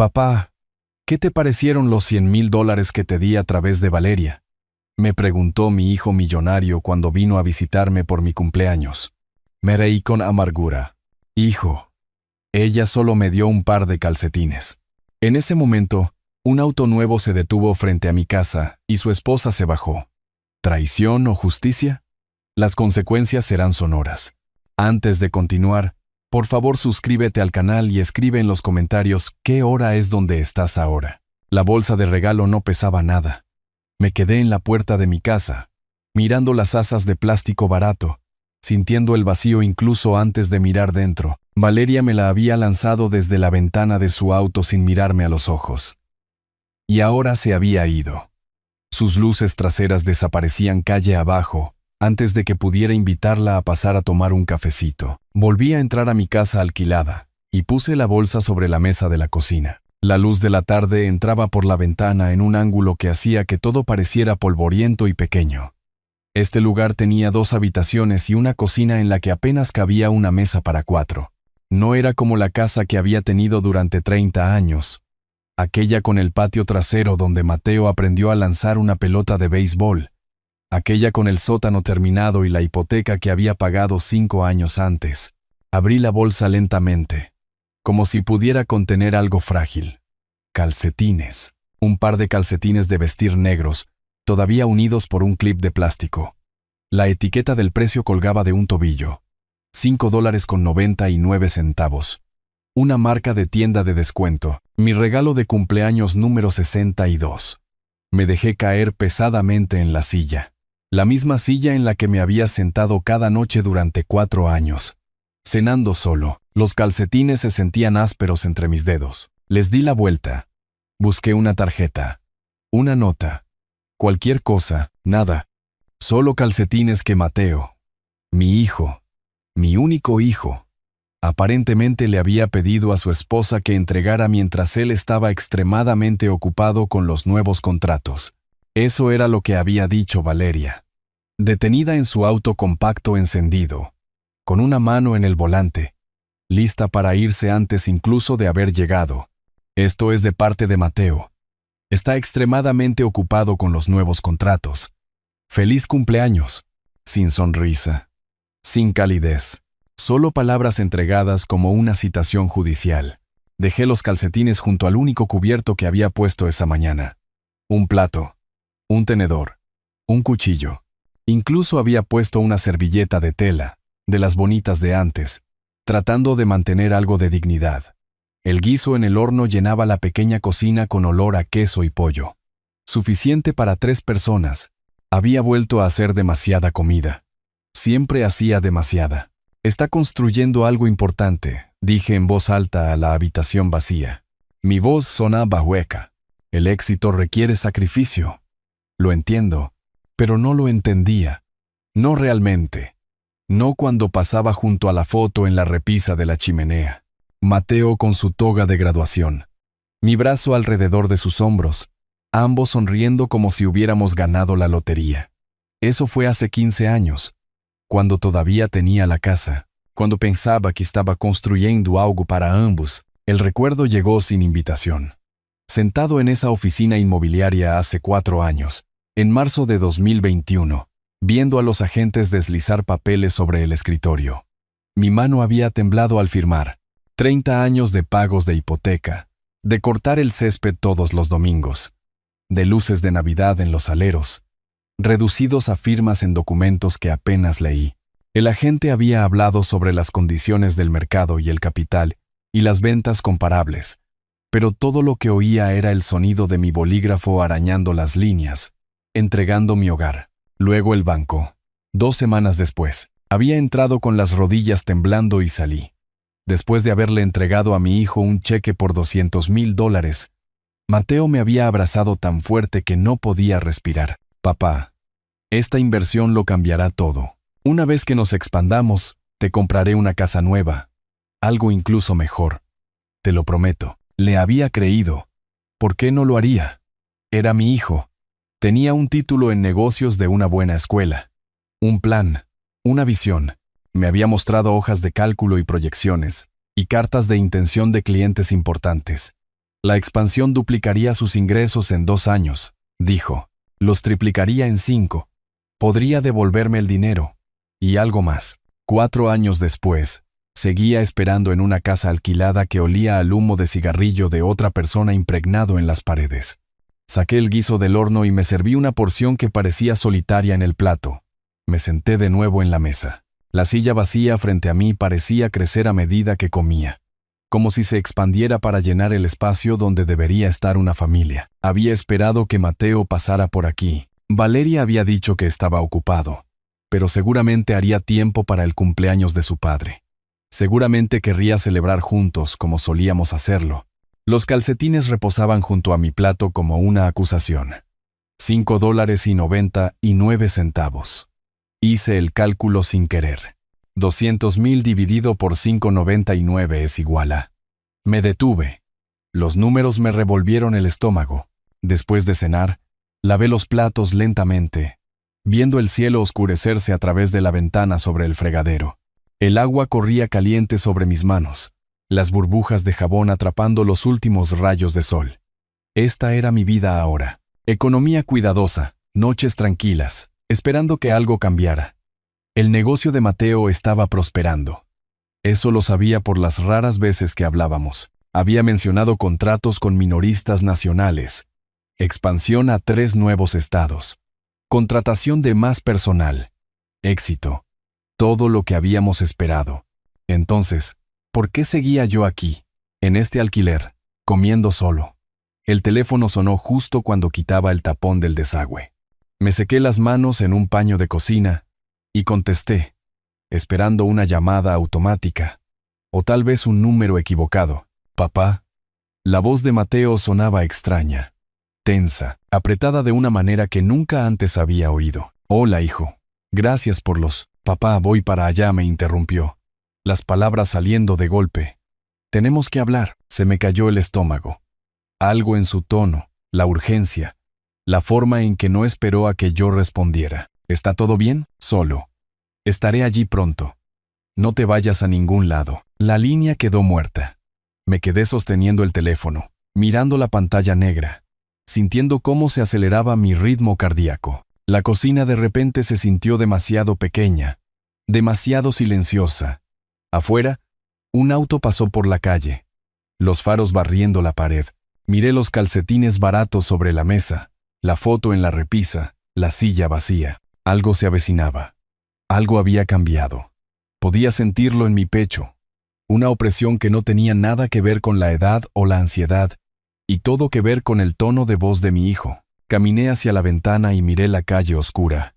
Papá, ¿qué te parecieron los $100,000 que te di a través de Valeria? Me preguntó mi hijo millonario cuando vino a visitarme por mi cumpleaños. Me reí con amargura. Hijo, ella solo me dio un par de calcetines. En ese momento, un auto nuevo se detuvo frente a mi casa y su esposa se bajó. ¿Traición o justicia? Las consecuencias serán sonoras. Antes de continuar, por favor suscríbete al canal y escribe en los comentarios qué hora es donde estás ahora. La bolsa de regalo no pesaba nada. Me quedé en la puerta de mi casa, mirando las asas de plástico barato, sintiendo el vacío incluso antes de mirar dentro. Valeria me la había lanzado desde la ventana de su auto sin mirarme a los ojos. Y ahora se había ido. Sus luces traseras desaparecían calle abajo, antes de que pudiera invitarla a pasar a tomar un cafecito. Volví a entrar a mi casa alquilada, y puse la bolsa sobre la mesa de la cocina. La luz de la tarde entraba por la ventana en un ángulo que hacía que todo pareciera polvoriento y pequeño. Este lugar tenía 2 habitaciones y una cocina en la que apenas cabía una mesa para 4. No era como la casa que había tenido durante 30 años, aquella con el patio trasero donde Mateo aprendió a lanzar una pelota de béisbol, aquella con el sótano terminado y la hipoteca que había pagado 5 años antes. Abrí la bolsa lentamente, como si pudiera contener algo frágil. Calcetines. Un par de calcetines de vestir negros, todavía unidos por un clip de plástico. La etiqueta del precio colgaba de un tobillo. $5.99. Una marca de tienda de descuento. Mi regalo de cumpleaños número 62. Me dejé caer pesadamente en la silla. La misma silla en la que me había sentado cada noche durante 4 años. Cenando solo, los calcetines se sentían ásperos entre mis dedos. Les di la vuelta. Busqué una tarjeta. Una nota. Cualquier cosa, nada. Solo calcetines que Mateo, mi hijo, mi único hijo, aparentemente le había pedido a su esposa que entregara mientras él estaba extremadamente ocupado con los nuevos contratos. Eso era lo que había dicho Valeria. Detenida en su auto compacto encendido, con una mano en el volante, lista para irse antes incluso de haber llegado. Esto es de parte de Mateo. Está extremadamente ocupado con los nuevos contratos. Feliz cumpleaños. Sin sonrisa. Sin calidez. Solo palabras entregadas como una citación judicial. Dejé los calcetines junto al único cubierto que había puesto esa mañana. Un plato. Un tenedor. Un cuchillo. Incluso había puesto una servilleta de tela, de las bonitas de antes, tratando de mantener algo de dignidad. El guiso en el horno llenaba la pequeña cocina con olor a queso y pollo. Suficiente para 3 personas. Había vuelto a hacer demasiada comida. Siempre hacía demasiada. Está construyendo algo importante, dije en voz alta a la habitación vacía. Mi voz sonaba hueca. El éxito requiere sacrificio. Lo entiendo, pero no lo entendía. No realmente. No cuando pasaba junto a la foto en la repisa de la chimenea. Mateo con su toga de graduación. Mi brazo alrededor de sus hombros, ambos sonriendo como si hubiéramos ganado la lotería. Eso fue hace 15 años, cuando todavía tenía la casa, cuando pensaba que estaba construyendo algo para ambos. El recuerdo llegó sin invitación. Sentado en esa oficina inmobiliaria hace 4 años, en marzo de 2021, viendo a los agentes deslizar papeles sobre el escritorio. Mi mano había temblado al firmar. 30 años de pagos de hipoteca, de cortar el césped todos los domingos, de luces de Navidad en los aleros, reducidos a firmas en documentos que apenas leí. El agente había hablado sobre las condiciones del mercado y el capital y las ventas comparables, pero todo lo que oía era el sonido de mi bolígrafo arañando las líneas, entregando mi hogar. Luego el banco. 2 semanas después, había entrado con las rodillas temblando y salí. Después de haberle entregado a mi hijo un cheque por $200,000, Mateo me había abrazado tan fuerte que no podía respirar. Papá, esta inversión lo cambiará todo. Una vez que nos expandamos, te compraré una casa nueva, algo incluso mejor. Te lo prometo. Le había creído. ¿Por qué no lo haría? Era mi hijo. Tenía un título en negocios de una buena escuela. Un plan, una visión. Me había mostrado hojas de cálculo y proyecciones, y cartas de intención de clientes importantes. La expansión duplicaría sus ingresos en 2 años, dijo. Los triplicaría en 5. Podría devolverme el dinero. Y algo más. 4 años después, seguía esperando en una casa alquilada que olía al humo de cigarrillo de otra persona impregnado en las paredes. Saqué el guiso del horno y me serví una porción que parecía solitaria en el plato. Me senté de nuevo en la mesa. La silla vacía frente a mí parecía crecer a medida que comía, como si se expandiera para llenar el espacio donde debería estar una familia. Había esperado que Mateo pasara por aquí. Valeria había dicho que estaba ocupado, pero seguramente haría tiempo para el cumpleaños de su padre. Seguramente querría celebrar juntos como solíamos hacerlo. Los calcetines reposaban junto a mi plato como una acusación. $5.99. Hice el cálculo sin querer. 200,000 dividido por 5,99 es igual a... Me detuve. Los números me revolvieron el estómago. Después de cenar, lavé los platos lentamente, viendo el cielo oscurecerse a través de la ventana sobre el fregadero. El agua corría caliente sobre mis manos, las burbujas de jabón atrapando los últimos rayos de sol. Esta era mi vida ahora. Economía cuidadosa, noches tranquilas, esperando que algo cambiara. El negocio de Mateo estaba prosperando. Eso lo sabía por las raras veces que hablábamos. Había mencionado contratos con minoristas nacionales, expansión a 3 nuevos estados, contratación de más personal, éxito, todo lo que habíamos esperado. Entonces, ¿por qué seguía yo aquí, en este alquiler, comiendo solo? El teléfono sonó justo cuando quitaba el tapón del desagüe. Me sequé las manos en un paño de cocina y contesté, esperando una llamada automática, o tal vez un número equivocado. «Papá». La voz de Mateo sonaba extraña, tensa, apretada de una manera que nunca antes había oído. «Hola, hijo. Gracias por los...». «Papá, voy para allá», me interrumpió, las palabras saliendo de golpe. «Tenemos que hablar». Se me cayó el estómago. Algo en su tono, la urgencia, la forma en que no esperó a que yo respondiera. «¿Está todo bien?» «Solo. Estaré allí pronto. No te vayas a ningún lado». La línea quedó muerta. Me quedé sosteniendo el teléfono, mirando la pantalla negra, sintiendo cómo se aceleraba mi ritmo cardíaco. La cocina de repente se sintió demasiado pequeña, demasiado silenciosa. Afuera, un auto pasó por la calle, los faros barriendo la pared. Miré los calcetines baratos sobre la mesa, la foto en la repisa, la silla vacía. Algo se avecinaba. Algo había cambiado. Podía sentirlo en mi pecho. Una opresión que no tenía nada que ver con la edad o la ansiedad, y todo que ver con el tono de voz de mi hijo. Caminé hacia la ventana y miré la calle oscura,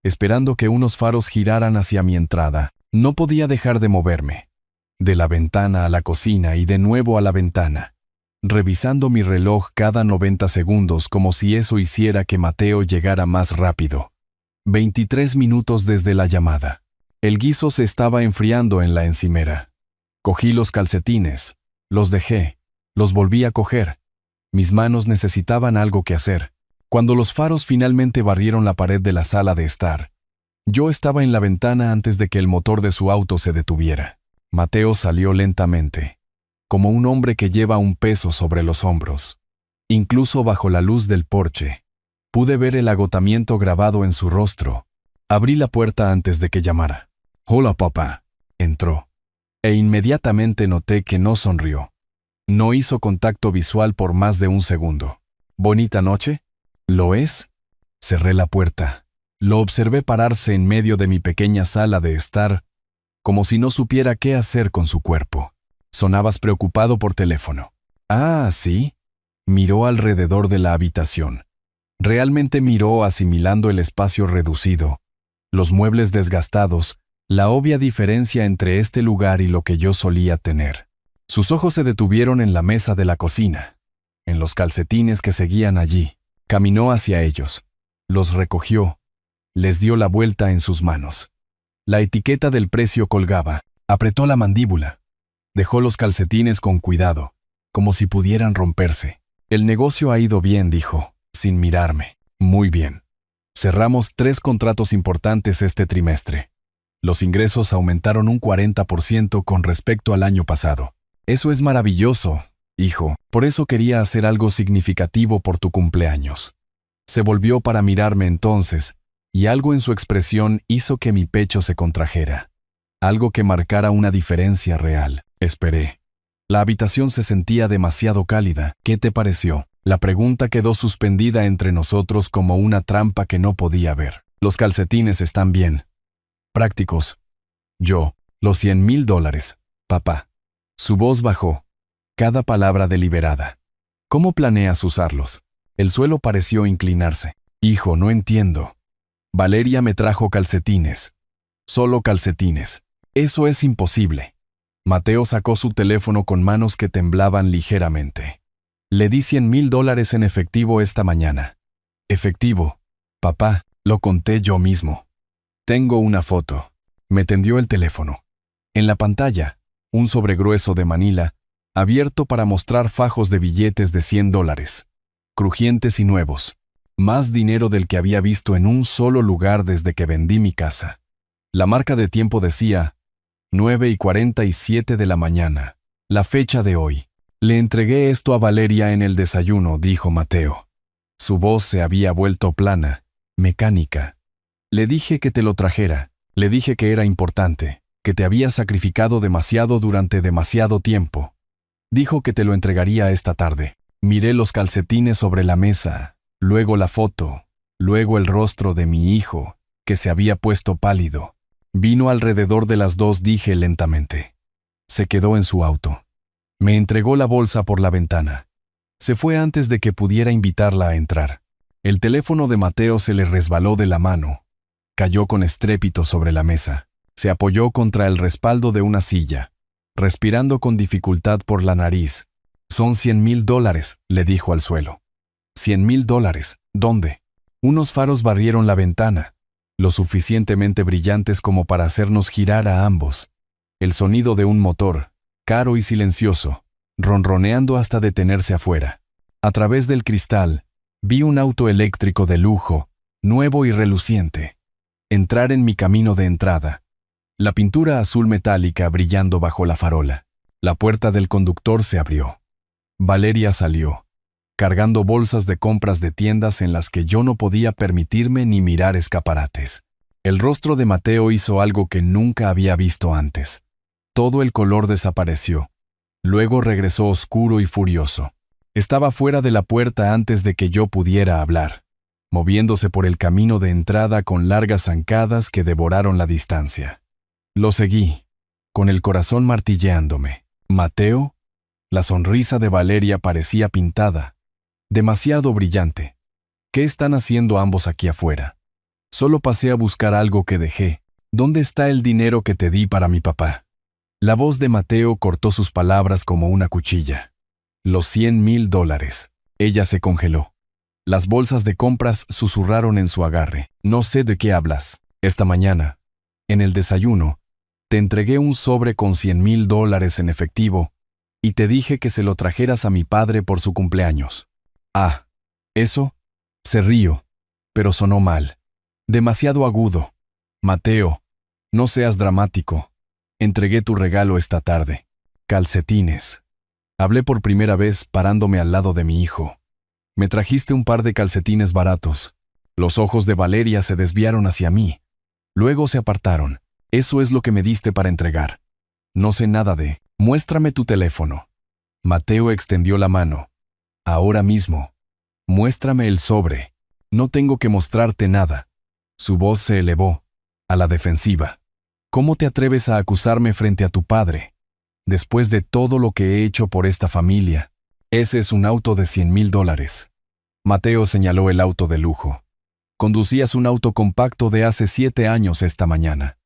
esperando que unos faros giraran hacia mi entrada. No podía dejar de moverme. De la ventana a la cocina y de nuevo a la ventana, revisando mi reloj cada 90 segundos como si eso hiciera que Mateo llegara más rápido. 23 minutos desde la llamada. El guiso se estaba enfriando en la encimera. Cogí los calcetines, los dejé, los volví a coger. Mis manos necesitaban algo que hacer. Cuando los faros finalmente barrieron la pared de la sala de estar, yo estaba en la ventana antes de que el motor de su auto se detuviera. Mateo salió lentamente, como un hombre que lleva un peso sobre los hombros. Incluso bajo la luz del porche, pude ver el agotamiento grabado en su rostro. Abrí la puerta antes de que llamara. «Hola, papá». Entró. E inmediatamente noté que no sonrió. No hizo contacto visual por más de un segundo. «¿Bonita noche?» «¿Lo es?» Cerré la puerta. Lo observé pararse en medio de mi pequeña sala de estar, como si no supiera qué hacer con su cuerpo. «Sonabas preocupado por teléfono». «Ah, ¿sí?» Miró alrededor de la habitación. Realmente miró asimilando el espacio reducido, los muebles desgastados, la obvia diferencia entre este lugar y lo que yo solía tener. Sus ojos se detuvieron en la mesa de la cocina, en los calcetines que seguían allí. Caminó hacia ellos, los recogió, les dio la vuelta en sus manos. La etiqueta del precio colgaba. Apretó la mandíbula. Dejó los calcetines con cuidado, como si pudieran romperse. «El negocio ha ido bien», dijo, sin mirarme. «Muy bien. Cerramos 3 contratos importantes este trimestre. Los ingresos aumentaron un 40% con respecto al año pasado. Eso es maravilloso. Hijo, por eso quería hacer algo significativo por tu cumpleaños. Se volvió para mirarme entonces, y algo en su expresión hizo que mi pecho se contrajera. Algo que marcara una diferencia real. Esperé. La habitación se sentía demasiado cálida. ¿Qué te pareció? La pregunta quedó suspendida entre nosotros como una trampa que no podía ver. Los calcetines están bien. Prácticos. Yo, los $100,000, papá. Su voz bajó. Cada palabra deliberada. ¿Cómo planeas usarlos? El suelo pareció inclinarse. Hijo, no entiendo. Valeria me trajo calcetines. Solo calcetines. Eso es imposible. Mateo sacó su teléfono con manos que temblaban ligeramente. Le di $100,000 en efectivo esta mañana. Efectivo. Papá, lo conté yo mismo. Tengo una foto. Me tendió el teléfono. En la pantalla, un sobregrueso de Manila, abierto para mostrar fajos de billetes de $100, crujientes y nuevos. Más dinero del que había visto en un solo lugar desde que vendí mi casa. La marca de tiempo decía 9:47 de la mañana, la fecha de hoy. Le entregué esto a Valeria en el desayuno, dijo Mateo. Su voz se había vuelto plana, mecánica. Le dije que te lo trajera, le dije que era importante, que te había sacrificado demasiado durante demasiado tiempo. Dijo que te lo entregaría esta tarde. Miré los calcetines sobre la mesa, luego la foto, luego el rostro de mi hijo, que se había puesto pálido. Vino alrededor de las 2, dije lentamente. Se quedó en su auto. Me entregó la bolsa por la ventana. Se fue antes de que pudiera invitarla a entrar. El teléfono de Mateo se le resbaló de la mano. Cayó con estrépito sobre la mesa. Se apoyó contra el respaldo de una silla, respirando con dificultad por la nariz. Son $100,000, le dijo al suelo. $100,000, ¿dónde? Unos faros barrieron la ventana, lo suficientemente brillantes como para hacernos girar a ambos. El sonido de un motor, caro y silencioso, ronroneando hasta detenerse afuera. A través del cristal, vi un auto eléctrico de lujo, nuevo y reluciente, entrar en mi camino de entrada. La pintura azul metálica brillando bajo la farola. La puerta del conductor se abrió. Valeria salió, cargando bolsas de compras de tiendas en las que yo no podía permitirme ni mirar escaparates. El rostro de Mateo hizo algo que nunca había visto antes. Todo el color desapareció. Luego regresó oscuro y furioso. Estaba fuera de la puerta antes de que yo pudiera hablar, moviéndose por el camino de entrada con largas zancadas que devoraron la distancia. Lo seguí, con el corazón martilleándome. ¿Mateo? La sonrisa de Valeria parecía pintada, demasiado brillante. ¿Qué están haciendo ambos aquí afuera? Solo pasé a buscar algo que dejé. ¿Dónde está el dinero que te di para mi papá? La voz de Mateo cortó sus palabras como una cuchilla. Los $100,000. Ella se congeló. Las bolsas de compras susurraron en su agarre. No sé de qué hablas. Esta mañana, en el desayuno, te entregué un sobre con $100,000 en efectivo y te dije que se lo trajeras a mi padre por su cumpleaños. Ah, ¿eso? Se rió, pero sonó mal. Demasiado agudo. Mateo, no seas dramático. Entregué tu regalo esta tarde. Calcetines. Hablé por primera vez parándome al lado de mi hijo. Me trajiste un par de calcetines baratos. Los ojos de Valeria se desviaron hacia mí. Luego se apartaron. Eso es lo que me diste para entregar. No sé nada de... Muéstrame tu teléfono. Mateo extendió la mano. Ahora mismo. Muéstrame el sobre. No tengo que mostrarte nada. Su voz se elevó, a la defensiva. ¿Cómo te atreves a acusarme frente a tu padre? Después de todo lo que he hecho por esta familia, ese es un auto de $100,000. Mateo señaló el auto de lujo. Conducías un auto compacto de hace 7 años esta mañana.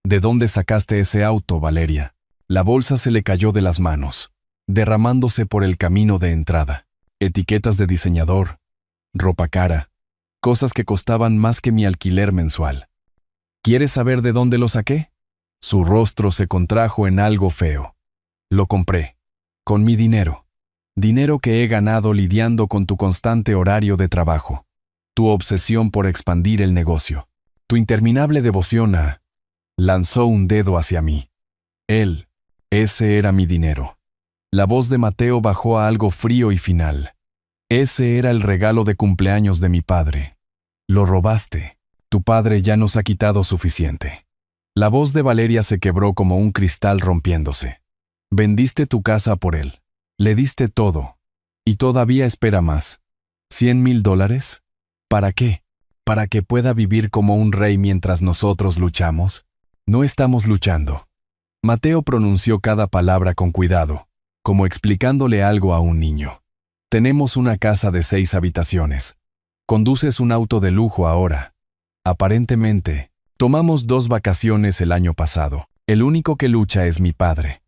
¿De dónde sacaste ese auto, Valeria? La bolsa se le cayó de las manos, derramándose por el camino de entrada. Etiquetas de diseñador, ropa cara, cosas que costaban más que mi alquiler mensual. ¿Quieres saber de dónde lo saqué? Su rostro se contrajo en algo feo. Lo compré, con mi dinero. Dinero que he ganado lidiando con tu constante horario de trabajo, tu obsesión por expandir el negocio, tu interminable devoción a... Lanzó un dedo hacia mí. Ese era mi dinero. La voz de Mateo bajó a algo frío y final. Ese era el regalo de cumpleaños de mi padre. Lo robaste. Tu padre ya nos ha quitado suficiente. La voz de Valeria se quebró como un cristal rompiéndose. Vendiste tu casa por él. Le diste todo. Y todavía espera más. $100,000. ¿Para qué? ¿Para que pueda vivir como un rey mientras nosotros luchamos? No estamos luchando. Mateo pronunció cada palabra con cuidado, como explicándole algo a un niño. Tenemos una casa de 6 habitaciones. Conduces un auto de lujo ahora. Aparentemente, tomamos 2 vacaciones el año pasado. El único que lucha es mi padre,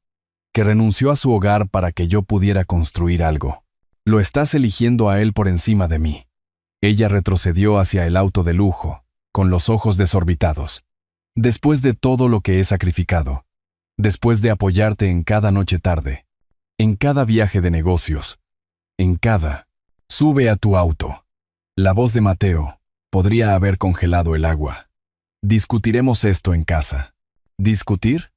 que renunció a su hogar para que yo pudiera construir algo. Lo estás eligiendo a él por encima de mí. Ella retrocedió hacia el auto de lujo, con los ojos desorbitados. Después de todo lo que he sacrificado, después de apoyarte en cada noche tarde, en cada viaje de negocios, en cada... Sube a tu auto. La voz de Mateo podría haber congelado el agua. Discutiremos esto en casa. ¿Discutir?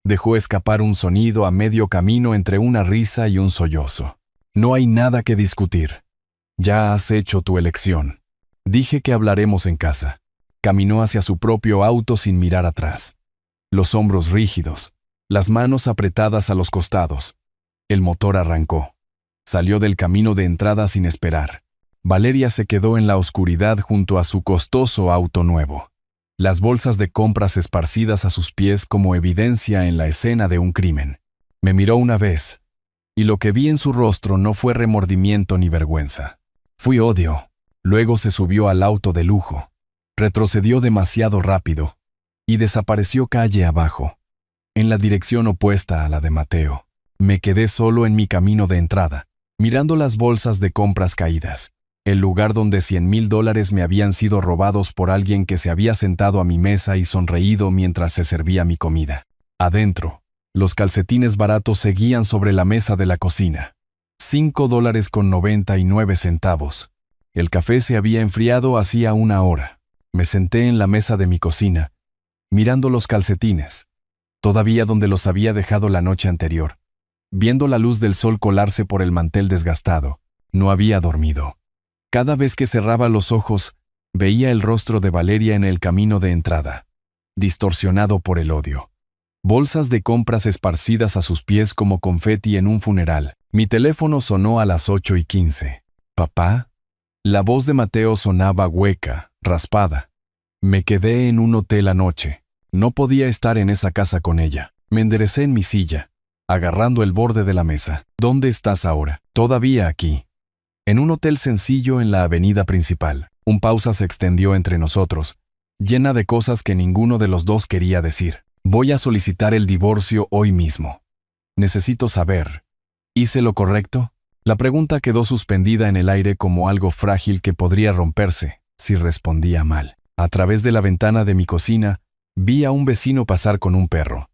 Dejó escapar un sonido a medio camino entre una risa y un sollozo. No hay nada que discutir. Ya has hecho tu elección. Dije que hablaremos en casa. Caminó hacia su propio auto sin mirar atrás. Los hombros rígidos, las manos apretadas a los costados. El motor arrancó. Salió del camino de entrada sin esperar. Valeria se quedó en la oscuridad junto a su costoso auto nuevo. Las bolsas de compras esparcidas a sus pies como evidencia en la escena de un crimen. Me miró una vez, y lo que vi en su rostro no fue remordimiento ni vergüenza. Fui odio. Luego se subió al auto de lujo. Retrocedió demasiado rápido y desapareció calle abajo, en la dirección opuesta a la de Mateo. Me quedé solo en mi camino de entrada, mirando las bolsas de compras caídas, el lugar donde $100,000 me habían sido robados por alguien que se había sentado a mi mesa y sonreído mientras se servía mi comida. Adentro, los calcetines baratos seguían sobre la mesa de la cocina. $5.99. El café se había enfriado hacía una hora. Me senté en la mesa de mi cocina, mirando los calcetines, todavía donde los había dejado la noche anterior, viendo la luz del sol colarse por el mantel desgastado. No había dormido. Cada vez que cerraba los ojos, veía el rostro de Valeria en el camino de entrada, distorsionado por el odio. Bolsas de compras esparcidas a sus pies como confeti en un funeral. Mi teléfono sonó a las 8:15. ¿Papá? La voz de Mateo sonaba hueca, raspada. Me quedé en un hotel anoche. No podía estar en esa casa con ella. Me enderecé en mi silla, agarrando el borde de la mesa. ¿Dónde estás ahora? Todavía aquí. En un hotel sencillo en la avenida principal. Un pausa se extendió entre nosotros, llena de cosas que ninguno de los dos quería decir. Voy a solicitar el divorcio hoy mismo. Necesito saber. ¿Hice lo correcto? La pregunta quedó suspendida en el aire como algo frágil que podría romperse si respondía mal. A través de la ventana de mi cocina, vi a un vecino pasar con un perro.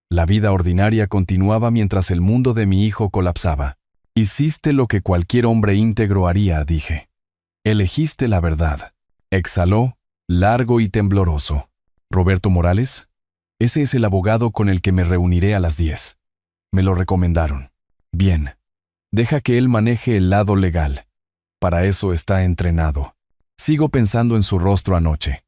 La vida ordinaria continuaba mientras el mundo de mi hijo colapsaba. Hiciste lo que cualquier hombre íntegro haría, dije. Elegiste la verdad. Exhaló, largo y tembloroso. ¿Roberto Morales? Ese es el abogado con el que me reuniré a las 10. Me lo recomendaron. Bien. Deja que él maneje el lado legal. Para eso está entrenado. Sigo pensando en su rostro anoche.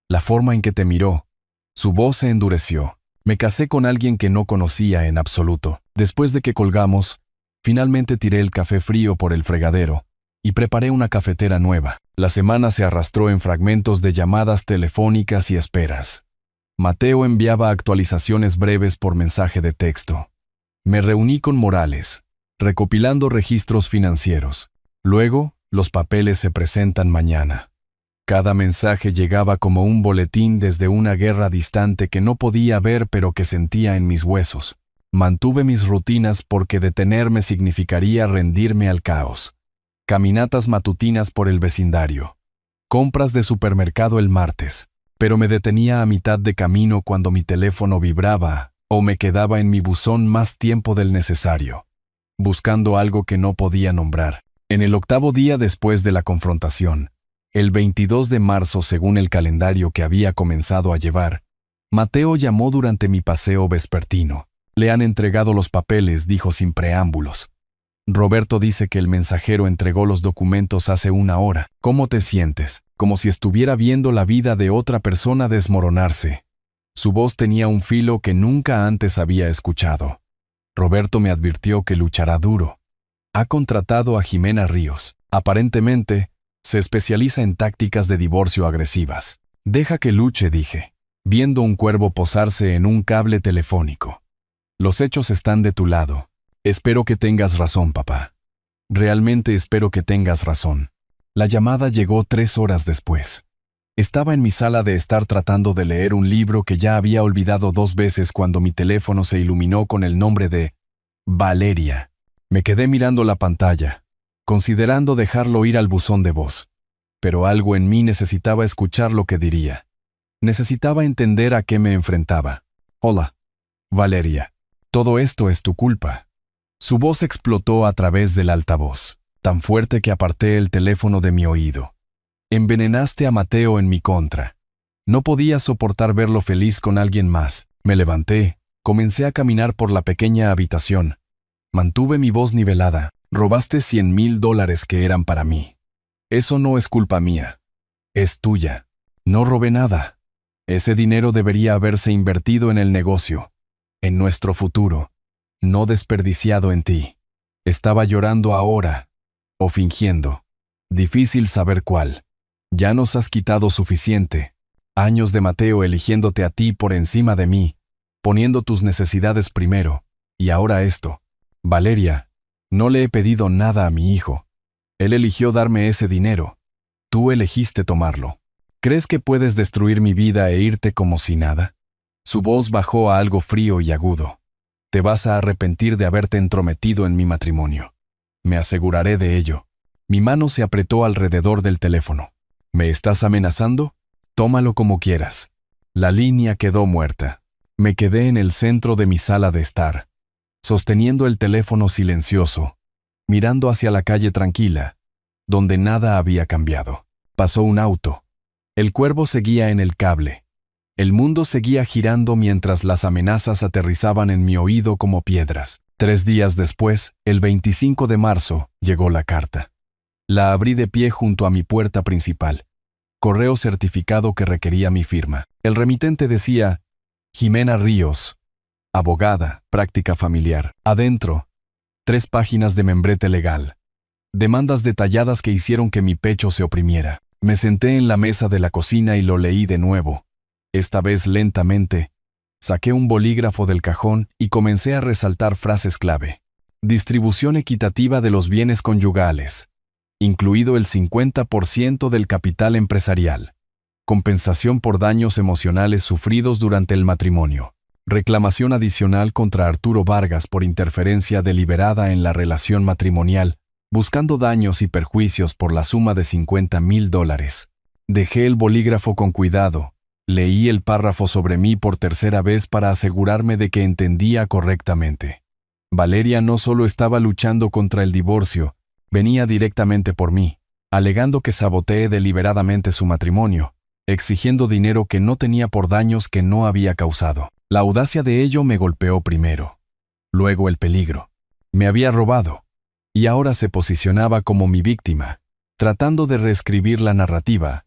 La forma en que te miró. Su voz se endureció. Me casé con alguien que no conocía en absoluto. Después de que colgamos, finalmente tiré el café frío por el fregadero y preparé una cafetera nueva. La semana se arrastró en fragmentos de llamadas telefónicas y esperas. Mateo enviaba actualizaciones breves por mensaje de texto. Me reuní con Morales, recopilando registros financieros. Luego, los papeles se presentan mañana. Cada mensaje llegaba como un boletín desde una guerra distante que no podía ver pero que sentía en mis huesos. Mantuve mis rutinas porque detenerme significaría rendirme al caos. Caminatas matutinas por el vecindario. Compras de supermercado el martes. Pero me detenía a mitad de camino cuando mi teléfono vibraba o me quedaba en mi buzón más tiempo del necesario, buscando algo que no podía nombrar. En el 8º día después de la confrontación, el 22 de marzo según el calendario que había comenzado a llevar, Mateo llamó durante mi paseo vespertino. Le han entregado los papeles, dijo sin preámbulos. Roberto dice que el mensajero entregó los documentos hace 1 hora. ¿Cómo te sientes? Como si estuviera viendo la vida de otra persona desmoronarse. Su voz tenía un filo que nunca antes había escuchado. Roberto me advirtió que luchará duro. Ha contratado a Jimena Ríos. Aparentemente, se especializa en tácticas de divorcio agresivas. Deja que luche, dije, viendo un cuervo posarse en un cable telefónico. Los hechos están de tu lado. Espero que tengas razón, papá. Realmente espero que tengas razón. La llamada llegó 3 horas después. Estaba en mi sala de estar tratando de leer un libro que ya había olvidado 2 veces cuando mi teléfono se iluminó con el nombre de Valeria. Me quedé mirando la pantalla, considerando dejarlo ir al buzón de voz. Pero algo en mí necesitaba escuchar lo que diría. Necesitaba entender a qué me enfrentaba. Hola, Valeria. Todo esto es tu culpa. Su voz explotó a través del altavoz, tan fuerte que aparté el teléfono de mi oído. Envenenaste a Mateo en mi contra. No podía soportar verlo feliz con alguien más. Me levanté, comencé a caminar por la pequeña habitación. Mantuve mi voz nivelada. Robaste $100,000 que eran para mí. Eso no es culpa mía. Es tuya. No robé nada. Ese dinero debería haberse invertido en el negocio, en nuestro futuro. No desperdiciado en ti. Estaba llorando ahora, o fingiendo. Difícil saber cuál. Ya nos has quitado suficiente. Años de Mateo eligiéndote a ti por encima de mí, poniendo tus necesidades primero. Y ahora esto. Valeria, no le he pedido nada a mi hijo. Él eligió darme ese dinero. Tú elegiste tomarlo. ¿Crees que puedes destruir mi vida e irte como si nada? Su voz bajó a algo frío y agudo. Te vas a arrepentir de haberte entrometido en mi matrimonio. Me aseguraré de ello. Mi mano se apretó alrededor del teléfono. ¿Me estás amenazando? Tómalo como quieras. La línea quedó muerta. Me quedé en el centro de mi sala de estar, sosteniendo el teléfono silencioso, mirando hacia la calle tranquila, donde nada había cambiado. Pasó un auto. El cuervo seguía en el cable. El mundo seguía girando mientras las amenazas aterrizaban en mi oído como piedras. 3 días después, el 25 de marzo, llegó la carta. La abrí de pie junto a mi puerta principal. Correo certificado que requería mi firma. El remitente decía, Jimena Ríos, abogada, práctica familiar. Adentro, 3 páginas de membrete legal. Demandas detalladas que hicieron que mi pecho se oprimiera. Me senté en la mesa de la cocina y lo leí de nuevo. Esta vez lentamente, saqué un bolígrafo del cajón y comencé a resaltar frases clave. Distribución equitativa de los bienes conyugales, incluido el 50% del capital empresarial. Compensación por daños emocionales sufridos durante el matrimonio. Reclamación adicional contra Arturo Vargas por interferencia deliberada en la relación matrimonial, buscando daños y perjuicios por la suma de $50,000. Dejé el bolígrafo con cuidado. Leí el párrafo sobre mí por tercera vez para asegurarme de que entendía correctamente. Valeria no solo estaba luchando contra el divorcio, venía directamente por mí, alegando que saboteé deliberadamente su matrimonio, exigiendo dinero que no tenía por daños que no había causado. La audacia de ello me golpeó primero. Luego el peligro. Me había robado, y ahora se posicionaba como mi víctima, tratando de reescribir la narrativa,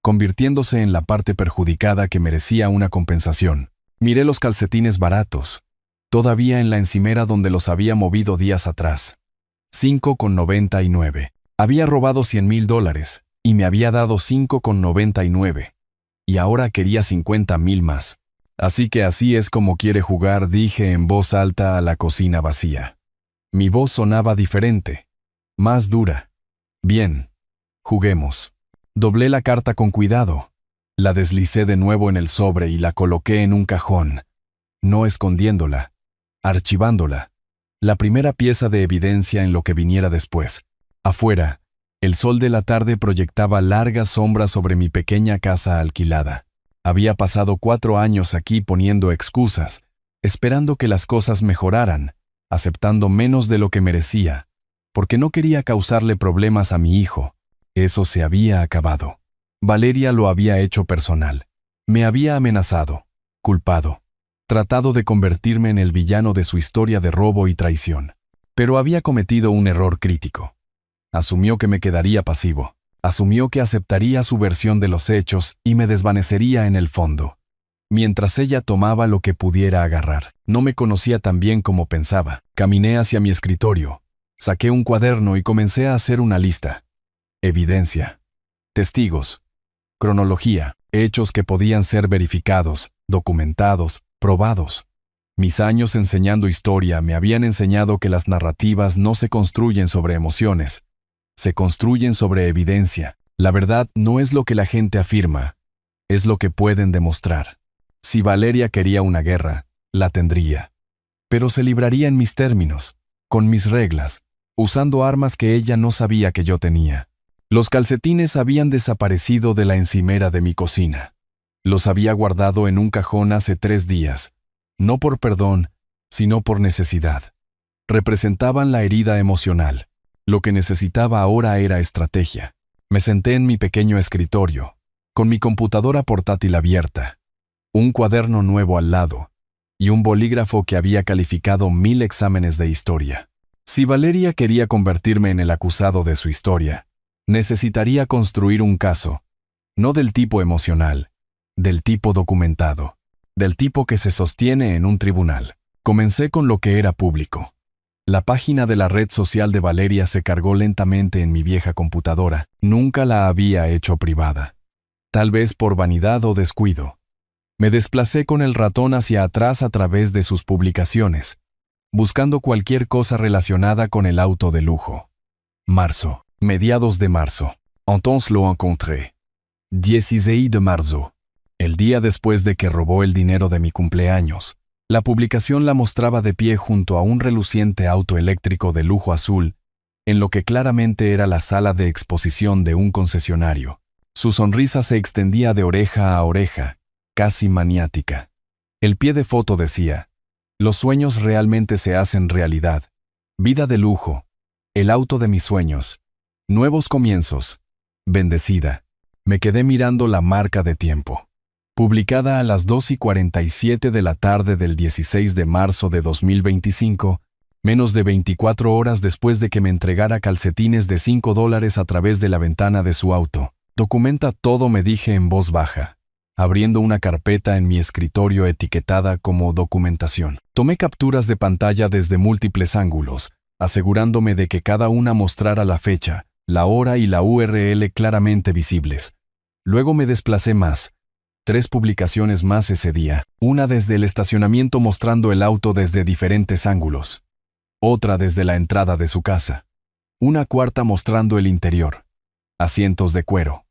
convirtiéndose en la parte perjudicada que merecía una compensación. Miré los calcetines baratos, todavía en la encimera donde los había movido días atrás. $5,99. Había robado $100,000 y me había dado $5,99. Y ahora quería 50,000 más. Así que así es como quiere jugar, dije en voz alta a la cocina vacía. Mi voz sonaba diferente, más dura. Bien, juguemos. Doblé la carta con cuidado. La deslicé de nuevo en el sobre y la coloqué en un cajón, no escondiéndola, archivándola. La primera pieza de evidencia en lo que viniera después. Afuera, el sol de la tarde proyectaba largas sombras sobre mi pequeña casa alquilada. Había pasado 4 años aquí poniendo excusas, esperando que las cosas mejoraran, aceptando menos de lo que merecía, porque no quería causarle problemas a mi hijo. Eso se había acabado. Valeria lo había hecho personal. Me había amenazado, culpado. tratado de convertirme en el villano de su historia de robo y traición. Pero había cometido un error crítico. Asumió que me quedaría pasivo. Asumió que aceptaría su versión de los hechos y me desvanecería en el fondo, mientras ella tomaba lo que pudiera agarrar. No me conocía tan bien como pensaba. Caminé hacia mi escritorio, saqué un cuaderno y comencé a hacer una lista. Evidencia, testigos, cronología, hechos que podían ser verificados, documentados, probados. Mis años enseñando historia me habían enseñado que las narrativas no se construyen sobre emociones, se construyen sobre evidencia. La verdad no es lo que la gente afirma, es lo que pueden demostrar. Si Valeria quería una guerra, la tendría. Pero se libraría en mis términos, con mis reglas, usando armas que ella no sabía que yo tenía. Los calcetines habían desaparecido de la encimera de mi cocina. Los había guardado en un cajón hace 3 días, no por perdón, sino por necesidad. Representaban la herida emocional. Lo que necesitaba ahora era estrategia. Me senté en mi pequeño escritorio, con mi computadora portátil abierta, un cuaderno nuevo al lado, y un bolígrafo que había calificado 1000 exámenes de historia. Si Valeria quería convertirme en el acusado de su historia, necesitaría construir un caso, no del tipo emocional, del tipo documentado, del tipo que se sostiene en un tribunal. Comencé con lo que era público. La página de la red social de Valeria se cargó lentamente en mi vieja computadora. Nunca la había hecho privada. Tal vez por vanidad o descuido. Me desplacé con el ratón hacia atrás a través de sus publicaciones, buscando cualquier cosa relacionada con el auto de lujo. Marzo. Mediados de marzo. Entonces lo encontré. 16 de marzo. El día después de que robó el dinero de mi cumpleaños. La publicación la mostraba de pie junto a un reluciente auto eléctrico de lujo azul, en lo que claramente era la sala de exposición de un concesionario. Su sonrisa se extendía de oreja a oreja, casi maniática. El pie de foto decía: los sueños realmente se hacen realidad. Vida de lujo. El auto de mis sueños. Nuevos comienzos. Bendecida. Me quedé mirando la marca de tiempo. Publicada a las 2:47 de la tarde del 16 de marzo de 2025, menos de 24 horas después de que me entregara calcetines de $5 a través de la ventana de su auto. Documenta todo, me dije en voz baja, abriendo una carpeta en mi escritorio etiquetada como documentación. Tomé capturas de pantalla desde múltiples ángulos, asegurándome de que cada una mostrara la fecha, la hora y la URL claramente visibles. Luego me desplacé más. 3 publicaciones más ese día, una desde el estacionamiento mostrando el auto desde diferentes ángulos, otra desde la entrada de su casa, una cuarta mostrando el interior, asientos de cuero,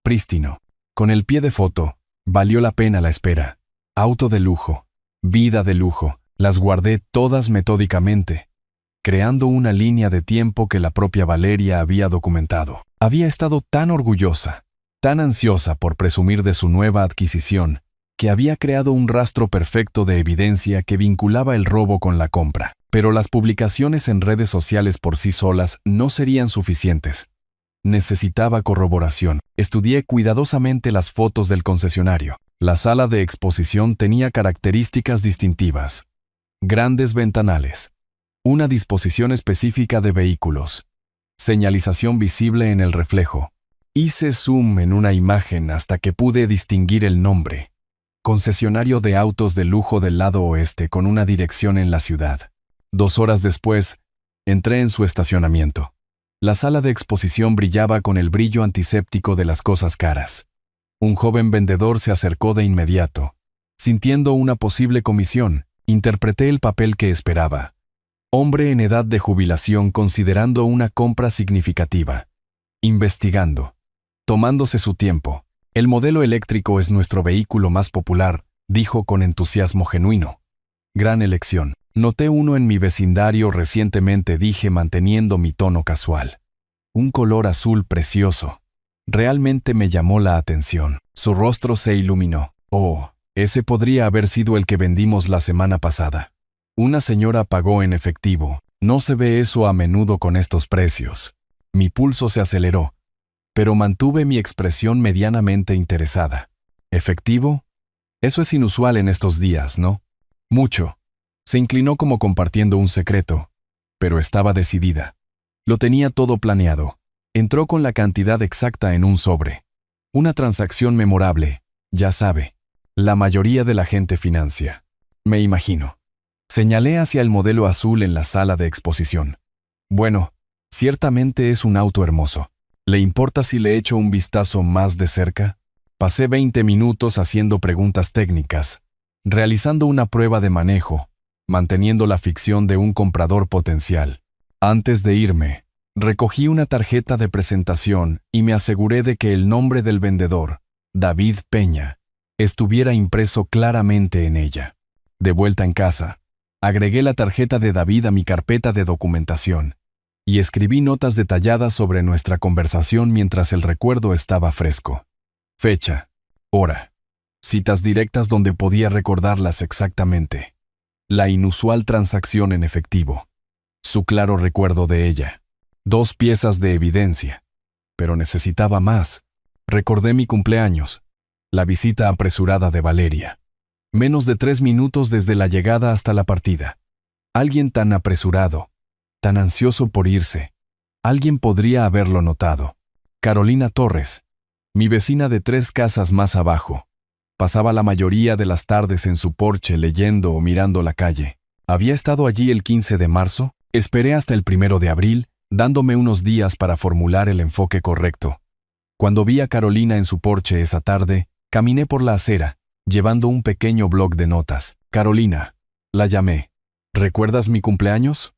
prístino, con el pie de foto. Valió la pena la espera. Auto de lujo, vida de lujo, las guardé todas metódicamente, creando una línea de tiempo que la propia Valeria había documentado. Había estado tan orgullosa, tan ansiosa por presumir de su nueva adquisición, que había creado un rastro perfecto de evidencia que vinculaba el robo con la compra. Pero las publicaciones en redes sociales por sí solas no serían suficientes. Necesitaba corroboración. Estudié cuidadosamente las fotos del concesionario. La sala de exposición tenía características distintivas. Grandes ventanales. Una disposición específica de vehículos. Señalización visible en el reflejo. Hice zoom en una imagen hasta que pude distinguir el nombre. Concesionario de autos de lujo del lado oeste con una dirección en la ciudad. 2 horas después, entré en su estacionamiento. La sala de exposición brillaba con el brillo antiséptico de las cosas caras. Un joven vendedor se acercó de inmediato. Sintiendo una posible comisión, interpreté el papel que esperaba. Hombre en edad de jubilación considerando una compra significativa. Investigando. Tomándose su tiempo. El modelo eléctrico es nuestro vehículo más popular, dijo con entusiasmo genuino. Gran elección. Noté uno en mi vecindario recientemente, dije manteniendo mi tono casual. Un color azul precioso. Realmente me llamó la atención. Su rostro se iluminó. Oh, ese podría haber sido el que vendimos la semana pasada. Una señora pagó en efectivo. No se ve eso a menudo con estos precios. Mi pulso se aceleró, pero mantuve mi expresión medianamente interesada. ¿Efectivo? Eso es inusual en estos días, ¿no? Mucho. Se inclinó como compartiendo un secreto, pero estaba decidida. Lo tenía todo planeado. Entró con la cantidad exacta en un sobre. Una transacción memorable, ya sabe. La mayoría de la gente financia. Me imagino. Señalé hacia el modelo azul en la sala de exposición. Bueno, ciertamente es un auto hermoso. ¿Le importa si le echo un vistazo más de cerca? Pasé 20 minutos haciendo preguntas técnicas, realizando una prueba de manejo, manteniendo la ficción de un comprador potencial. Antes de irme, recogí una tarjeta de presentación y me aseguré de que el nombre del vendedor, David Peña, estuviera impreso claramente en ella. De vuelta en casa, agregué la tarjeta de David a mi carpeta de documentación y escribí notas detalladas sobre nuestra conversación mientras el recuerdo estaba fresco. Fecha, hora, citas directas donde podía recordarlas exactamente. La inusual transacción en efectivo, su claro recuerdo de ella. 2 piezas de evidencia. Pero necesitaba más. Recordé mi cumpleaños, la visita apresurada de Valeria. Menos de 3 minutos desde la llegada hasta la partida. Alguien tan apresurado, tan ansioso por irse. Alguien podría haberlo notado. Carolina Torres, mi vecina de 3 casas más abajo. Pasaba la mayoría de las tardes en su porche leyendo o mirando la calle. Había estado allí el 15 de marzo, esperé hasta el 1 de abril, dándome unos días para formular el enfoque correcto. Cuando vi a Carolina en su porche esa tarde, caminé por la acera, llevando un pequeño bloc de notas. Carolina, la llamé. ¿Recuerdas mi cumpleaños?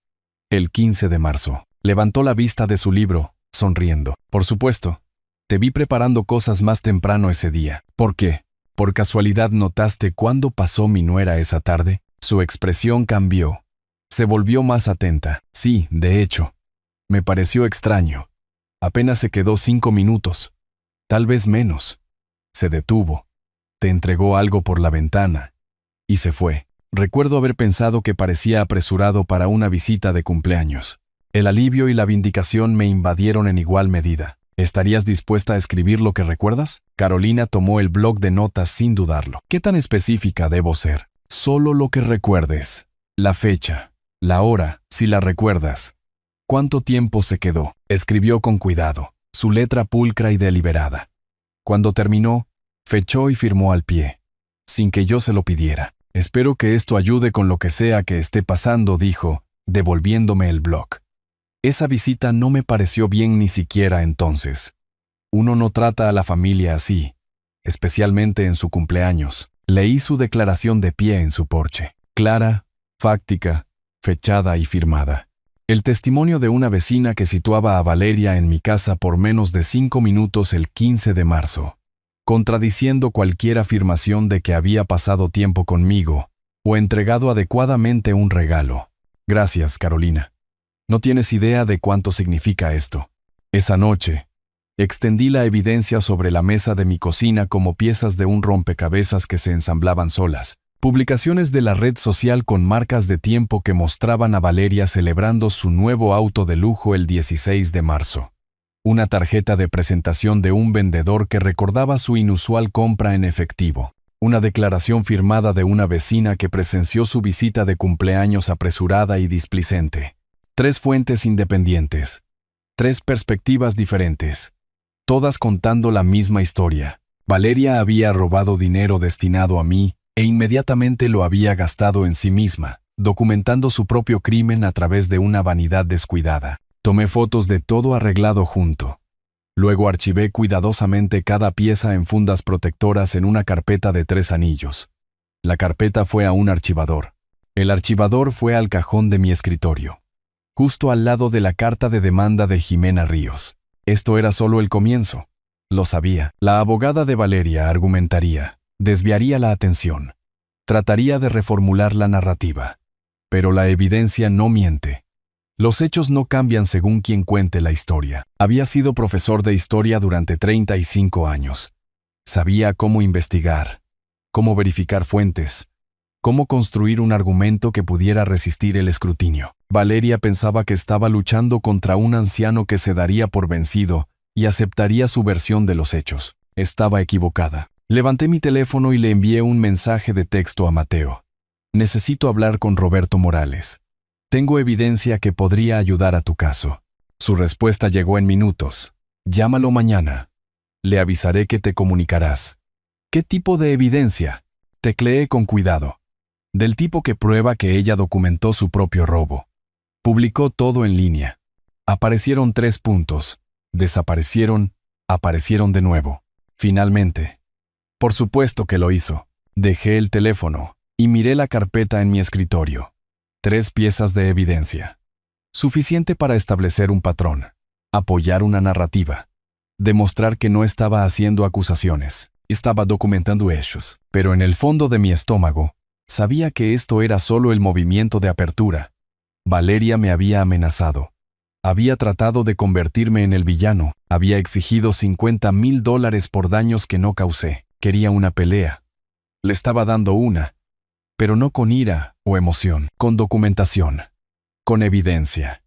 El 15 de marzo. Levantó la vista de su libro, sonriendo. Por supuesto. Te vi preparando cosas más temprano ese día. ¿Por qué? ¿Por casualidad notaste cuándo pasó mi nuera esa tarde? Su expresión cambió. Se volvió más atenta. Sí, de hecho. Me pareció extraño. Apenas se quedó 5 minutos. Tal vez menos. Se detuvo. Te entregó algo por la ventana. Y se fue. Recuerdo haber pensado que parecía apresurado para una visita de cumpleaños. El alivio y la vindicación me invadieron en igual medida. ¿Estarías dispuesta a escribir lo que recuerdas? Carolina tomó el bloc de notas sin dudarlo. ¿Qué tan específica debo ser? Solo lo que recuerdes. La fecha. La hora, si la recuerdas. ¿Cuánto tiempo se quedó? Escribió con cuidado, su letra pulcra y deliberada. Cuando terminó, fechó y firmó al pie, sin que yo se lo pidiera. Espero que esto ayude con lo que sea que esté pasando, dijo, devolviéndome el bloc. Esa visita no me pareció bien ni siquiera entonces. Uno no trata a la familia así, especialmente en su cumpleaños. Leí su declaración de pie en su porche, clara, fáctica, fechada y firmada. El testimonio de una vecina que situaba a Valeria en mi casa por menos de 5 minutos el 15 de marzo, contradiciendo cualquier afirmación de que había pasado tiempo conmigo o entregado adecuadamente un regalo. Gracias, Carolina. No tienes idea de cuánto significa esto. Esa noche, extendí la evidencia sobre la mesa de mi cocina como piezas de un rompecabezas que se ensamblaban solas. Publicaciones de la red social con marcas de tiempo que mostraban a Valeria celebrando su nuevo auto de lujo el 16 de marzo. Una tarjeta de presentación de un vendedor que recordaba su inusual compra en efectivo. Una declaración firmada de una vecina que presenció su visita de cumpleaños apresurada y displicente. 3 fuentes independientes. 3 perspectivas diferentes. Todas contando la misma historia. Valeria había robado dinero destinado a mí, e inmediatamente lo había gastado en sí misma, documentando su propio crimen a través de una vanidad descuidada. Tomé fotos de todo arreglado junto. Luego archivé cuidadosamente cada pieza en fundas protectoras en una carpeta de 3 anillos. La carpeta fue a un archivador. El archivador fue al cajón de mi escritorio, justo al lado de la carta de demanda de Jimena Ríos. Esto era solo el comienzo. Lo sabía. La abogada de Valeria argumentaría. Desviaría la atención. Trataría de reformular la narrativa. Pero la evidencia no miente. Los hechos no cambian según quien cuente la historia. Había sido profesor de historia durante 35 años. Sabía cómo investigar, cómo verificar fuentes, cómo construir un argumento que pudiera resistir el escrutinio. Valeria pensaba que estaba luchando contra un anciano que se daría por vencido y aceptaría su versión de los hechos. Estaba equivocada. Levanté mi teléfono y le envié un mensaje de texto a Mateo. Necesito hablar con Roberto Morales. Tengo evidencia que podría ayudar a tu caso. Su respuesta llegó en minutos. Llámalo mañana. Le avisaré que te comunicarás. ¿Qué tipo de evidencia? Tecleé con cuidado. Del tipo que prueba que ella documentó su propio robo. Publicó todo en línea. Aparecieron 3 puntos. Desaparecieron, aparecieron de nuevo. Finalmente. Por supuesto que lo hizo. Dejé el teléfono y miré la carpeta en mi escritorio. 3 piezas de evidencia. Suficiente para establecer un patrón, apoyar una narrativa, demostrar que no estaba haciendo acusaciones, estaba documentando hechos. Pero en el fondo de mi estómago, sabía que esto era solo el movimiento de apertura. Valeria me había amenazado. Había tratado de convertirme en el villano. Había exigido $50,000 por daños que no causé. Quería una pelea. Le estaba dando una, pero no con ira o emoción, con documentación, con evidencia,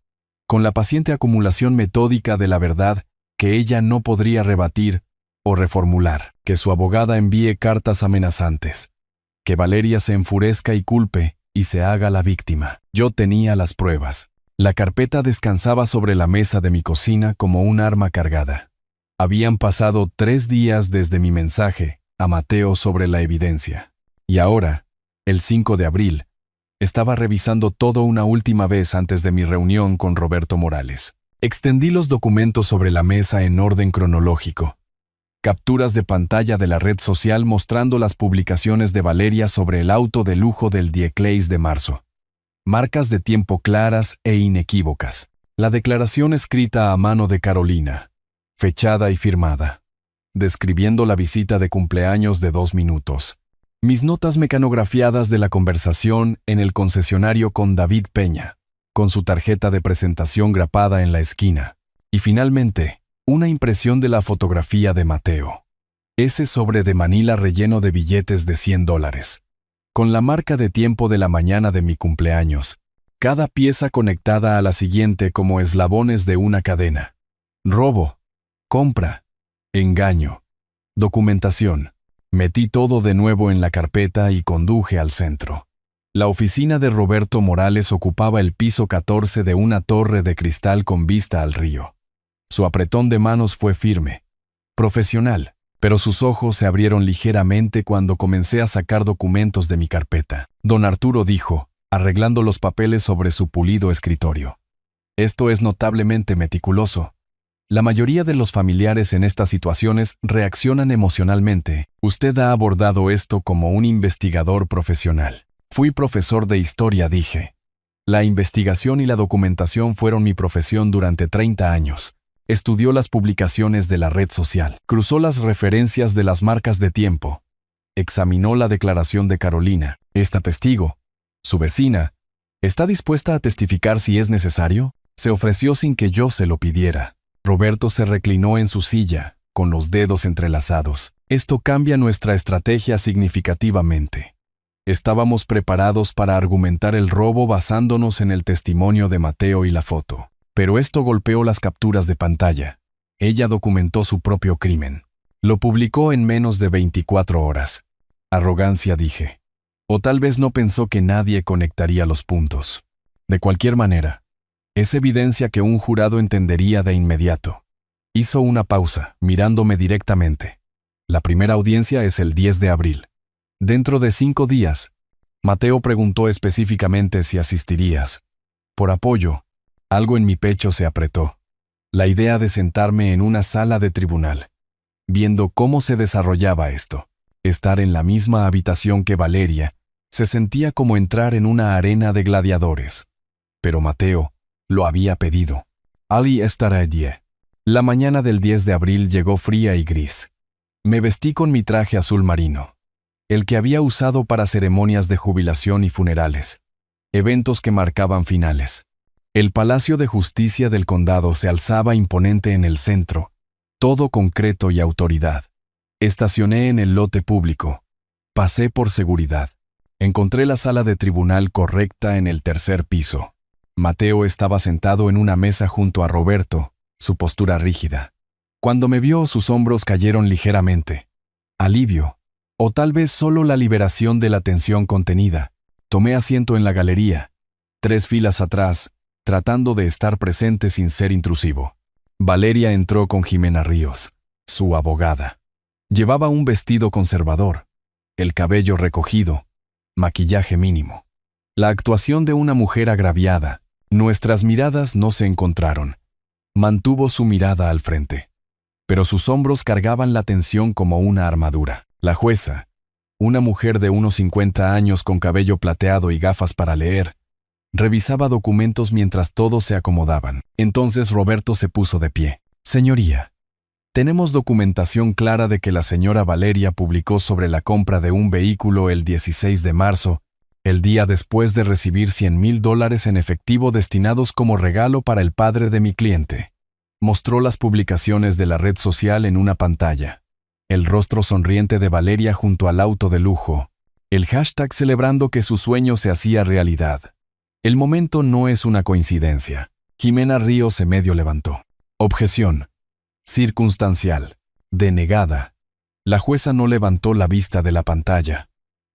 con la paciente acumulación metódica de la verdad que ella no podría rebatir o reformular, que su abogada envíe cartas amenazantes, que Valeria se enfurezca y culpe y se haga la víctima. Yo tenía las pruebas. La carpeta descansaba sobre la mesa de mi cocina como un arma cargada. Habían pasado 3 días desde mi mensaje a Mateo sobre la evidencia. Y ahora, el 5 de abril, estaba revisando todo una última vez antes de mi reunión con Roberto Morales. Extendí los documentos sobre la mesa en orden cronológico. Capturas de pantalla de la red social mostrando las publicaciones de Valeria sobre el auto de lujo del Dieclés de marzo. Marcas de tiempo claras e inequívocas. La declaración escrita a mano de Carolina, fechada y firmada, describiendo la visita de cumpleaños de 2 minutos. Mis notas mecanografiadas de la conversación en el concesionario con David Peña, con su tarjeta de presentación grapada en la esquina. Y finalmente, una impresión de la fotografía de Mateo. Ese sobre de Manila relleno de billetes de $100. Con la marca de tiempo de la mañana de mi cumpleaños. Cada pieza conectada a la siguiente como eslabones de una cadena. Robo, compra, engaño, documentación. Metí todo de nuevo en la carpeta y conduje al centro. La oficina de Roberto Morales ocupaba el piso 14 de una torre de cristal con vista al río. Su apretón de manos fue firme, profesional, pero sus ojos se abrieron ligeramente cuando comencé a sacar documentos de mi carpeta. Don Arturo dijo, arreglando los papeles sobre su pulido escritorio. Esto es notablemente meticuloso. La mayoría de los familiares en estas situaciones reaccionan emocionalmente. Usted ha abordado esto como un investigador profesional. Fui profesor de historia, dije. La investigación y la documentación fueron mi profesión durante 30 años. Estudió las publicaciones de la red social, cruzó las referencias de las marcas de tiempo, examinó la declaración de Carolina. Esta testigo, su vecina, ¿está dispuesta a testificar si es necesario? Se ofreció sin que yo se lo pidiera. Roberto se reclinó en su silla, con los dedos entrelazados. Esto cambia nuestra estrategia significativamente. Estábamos preparados para argumentar el robo basándonos en el testimonio de Mateo y la foto. Pero esto golpeó las capturas de pantalla. Ella documentó su propio crimen. Lo publicó en menos de 24 horas. Arrogancia, dije. O tal vez no pensó que nadie conectaría los puntos. De cualquier manera, es evidencia que un jurado entendería de inmediato. Hizo una pausa, mirándome directamente. La primera audiencia es el 10 de abril. Dentro de 5 días. Mateo preguntó específicamente si asistirías. Por apoyo, algo en mi pecho se apretó. La idea de sentarme en una sala de tribunal, viendo cómo se desarrollaba esto, estar en la misma habitación que Valeria, se sentía como entrar en una arena de gladiadores. Pero Mateo lo había pedido. Ali estará allí. La mañana del 10 de abril llegó fría y gris. Me vestí con mi traje azul marino, el que había usado para ceremonias de jubilación y funerales, eventos que marcaban finales. El Palacio de Justicia del Condado se alzaba imponente en el centro, todo concreto y autoridad. Estacioné en el lote público. Pasé por seguridad. Encontré la sala de tribunal correcta en el 3er piso. Mateo estaba sentado en una mesa junto a Roberto, su postura rígida. Cuando me vio, sus hombros cayeron ligeramente. Alivio, o tal vez solo la liberación de la tensión contenida. Tomé asiento en la galería, 3 filas atrás, tratando de estar presente sin ser intrusivo. Valeria entró con Jimena Ríos, su abogada. Llevaba un vestido conservador, el cabello recogido, maquillaje mínimo. La actuación de una mujer agraviada. Nuestras miradas no se encontraron. Mantuvo su mirada al frente, pero sus hombros cargaban la tensión como una armadura. La jueza, una mujer de unos 50 años con cabello plateado y gafas para leer, revisaba documentos mientras todos se acomodaban. Entonces Roberto se puso de pie. Señoría, tenemos documentación clara de que la señora Valeria publicó sobre la compra de un vehículo el 16 de marzo, el día después de recibir $100,000 en efectivo destinados como regalo para el padre de mi cliente. Mostró las publicaciones de la red social en una pantalla. El rostro sonriente de Valeria junto al auto de lujo. El hashtag celebrando que su sueño se hacía realidad. El momento no es una coincidencia. Jimena Ríos se medio levantó. Objeción. Circunstancial. Denegada. La jueza no levantó la vista de la pantalla.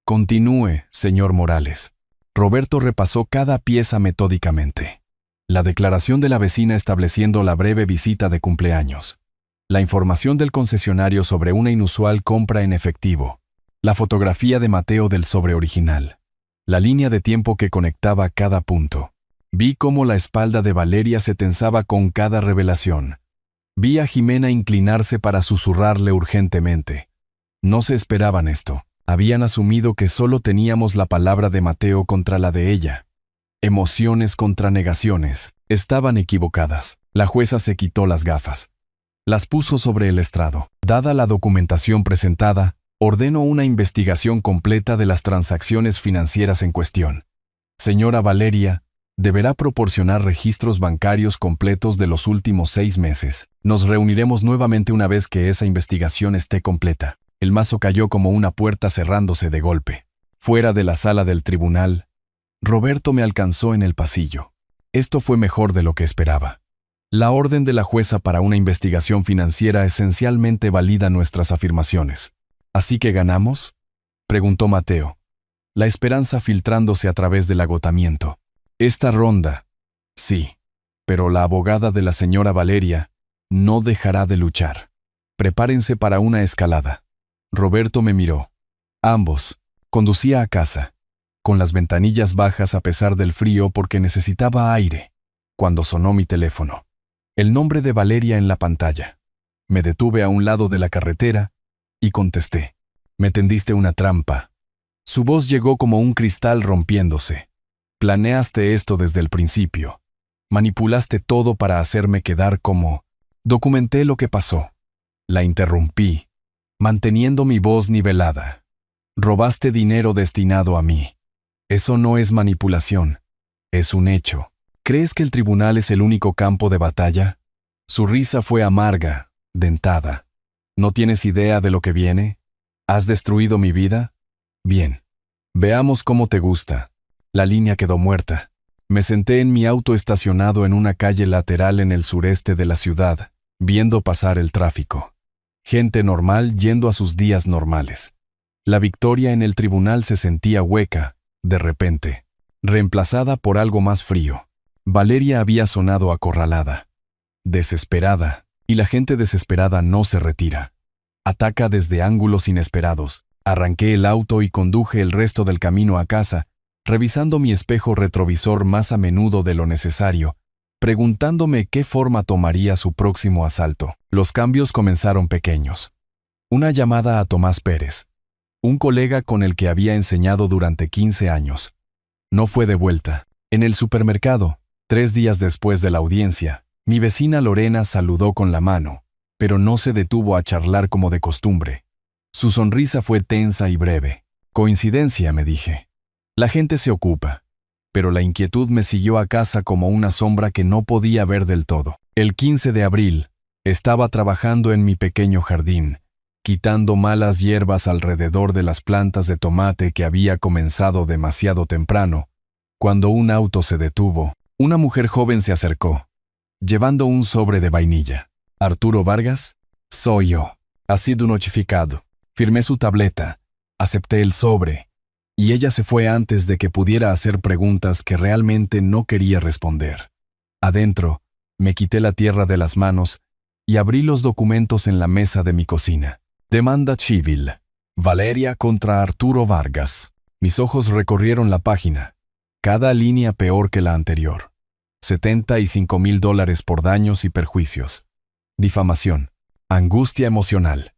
Continúe, señor Morales. Roberto repasó cada pieza metódicamente. La declaración de la vecina estableciendo la breve visita de cumpleaños. La información del concesionario sobre una inusual compra en efectivo. La fotografía de Mateo del sobre original. La línea de tiempo que conectaba cada punto. Vi cómo la espalda de Valeria se tensaba con cada revelación. Vi a Jimena inclinarse para susurrarle urgentemente. No se esperaban esto. Habían asumido que solo teníamos la palabra de Mateo contra la de ella. Emociones contra negaciones. Estaban equivocadas. La jueza se quitó las gafas. Las puso sobre el estrado. Dada la documentación presentada, ordenó una investigación completa de las transacciones financieras en cuestión. Señora Valeria, deberá proporcionar registros bancarios completos de los últimos 6 meses. Nos reuniremos nuevamente una vez que esa investigación esté completa. El mazo cayó como una puerta cerrándose de golpe. Fuera de la sala del tribunal, Roberto me alcanzó en el pasillo. Esto fue mejor de lo que esperaba. La orden de la jueza para una investigación financiera esencialmente valida nuestras afirmaciones. ¿Así que ganamos?, preguntó Mateo, la esperanza filtrándose a través del agotamiento. Esta ronda, sí, pero la abogada de la señora Valeria no dejará de luchar. Prepárense para una escalada. Roberto me miró. Ambos. Conducía a casa, con las ventanillas bajas a pesar del frío porque necesitaba aire, cuando sonó mi teléfono. El nombre de Valeria en la pantalla. Me detuve a un lado de la carretera y contesté. Me tendiste una trampa. Su voz llegó como un cristal rompiéndose. Planeaste esto desde el principio. Manipulaste todo para hacerme quedar como... Documenté lo que pasó. La interrumpí, manteniendo mi voz nivelada. Robaste dinero destinado a mí. Eso no es manipulación. Es un hecho. ¿Crees que el tribunal es el único campo de batalla? Su risa fue amarga, dentada. ¿No tienes idea de lo que viene? ¿Has destruido mi vida? Bien. Veamos cómo te gusta. La línea quedó muerta. Me senté en mi auto estacionado en una calle lateral en el sureste de la ciudad, viendo pasar el tráfico. Gente normal yendo a sus días normales. La victoria en el tribunal se sentía hueca, de repente, reemplazada por algo más frío. Valeria había sonado acorralada, desesperada, y la gente desesperada no se retira. Ataca desde ángulos inesperados. Arranqué el auto y conduje el resto del camino a casa, revisando mi espejo retrovisor más a menudo de lo necesario, preguntándome qué forma tomaría su próximo asalto. Los cambios comenzaron pequeños. Una llamada a Tomás Pérez, un colega con el que había enseñado durante 15 años. No fue de vuelta. En el supermercado, 3 días después de la audiencia, mi vecina Lorena saludó con la mano, pero no se detuvo a charlar como de costumbre. Su sonrisa fue tensa y breve. Coincidencia, me dije. La gente se ocupa, pero la inquietud me siguió a casa como una sombra que no podía ver del todo. El 15 de abril, estaba trabajando en mi pequeño jardín, quitando malas hierbas alrededor de las plantas de tomate que había comenzado demasiado temprano, cuando un auto se detuvo. Una mujer joven se acercó, llevando un sobre de vainilla. ¿Arturo Vargas? Soy yo. Ha sido notificado. Firmé su tableta. Acepté el sobre. Y ella se fue antes de que pudiera hacer preguntas que realmente no quería responder. Adentro, me quité la tierra de las manos y abrí los documentos en la mesa de mi cocina. Demanda civil. Valeria contra Arturo Vargas. Mis ojos recorrieron la página. Cada línea peor que la anterior. $75,000 por daños y perjuicios. Difamación. Angustia emocional.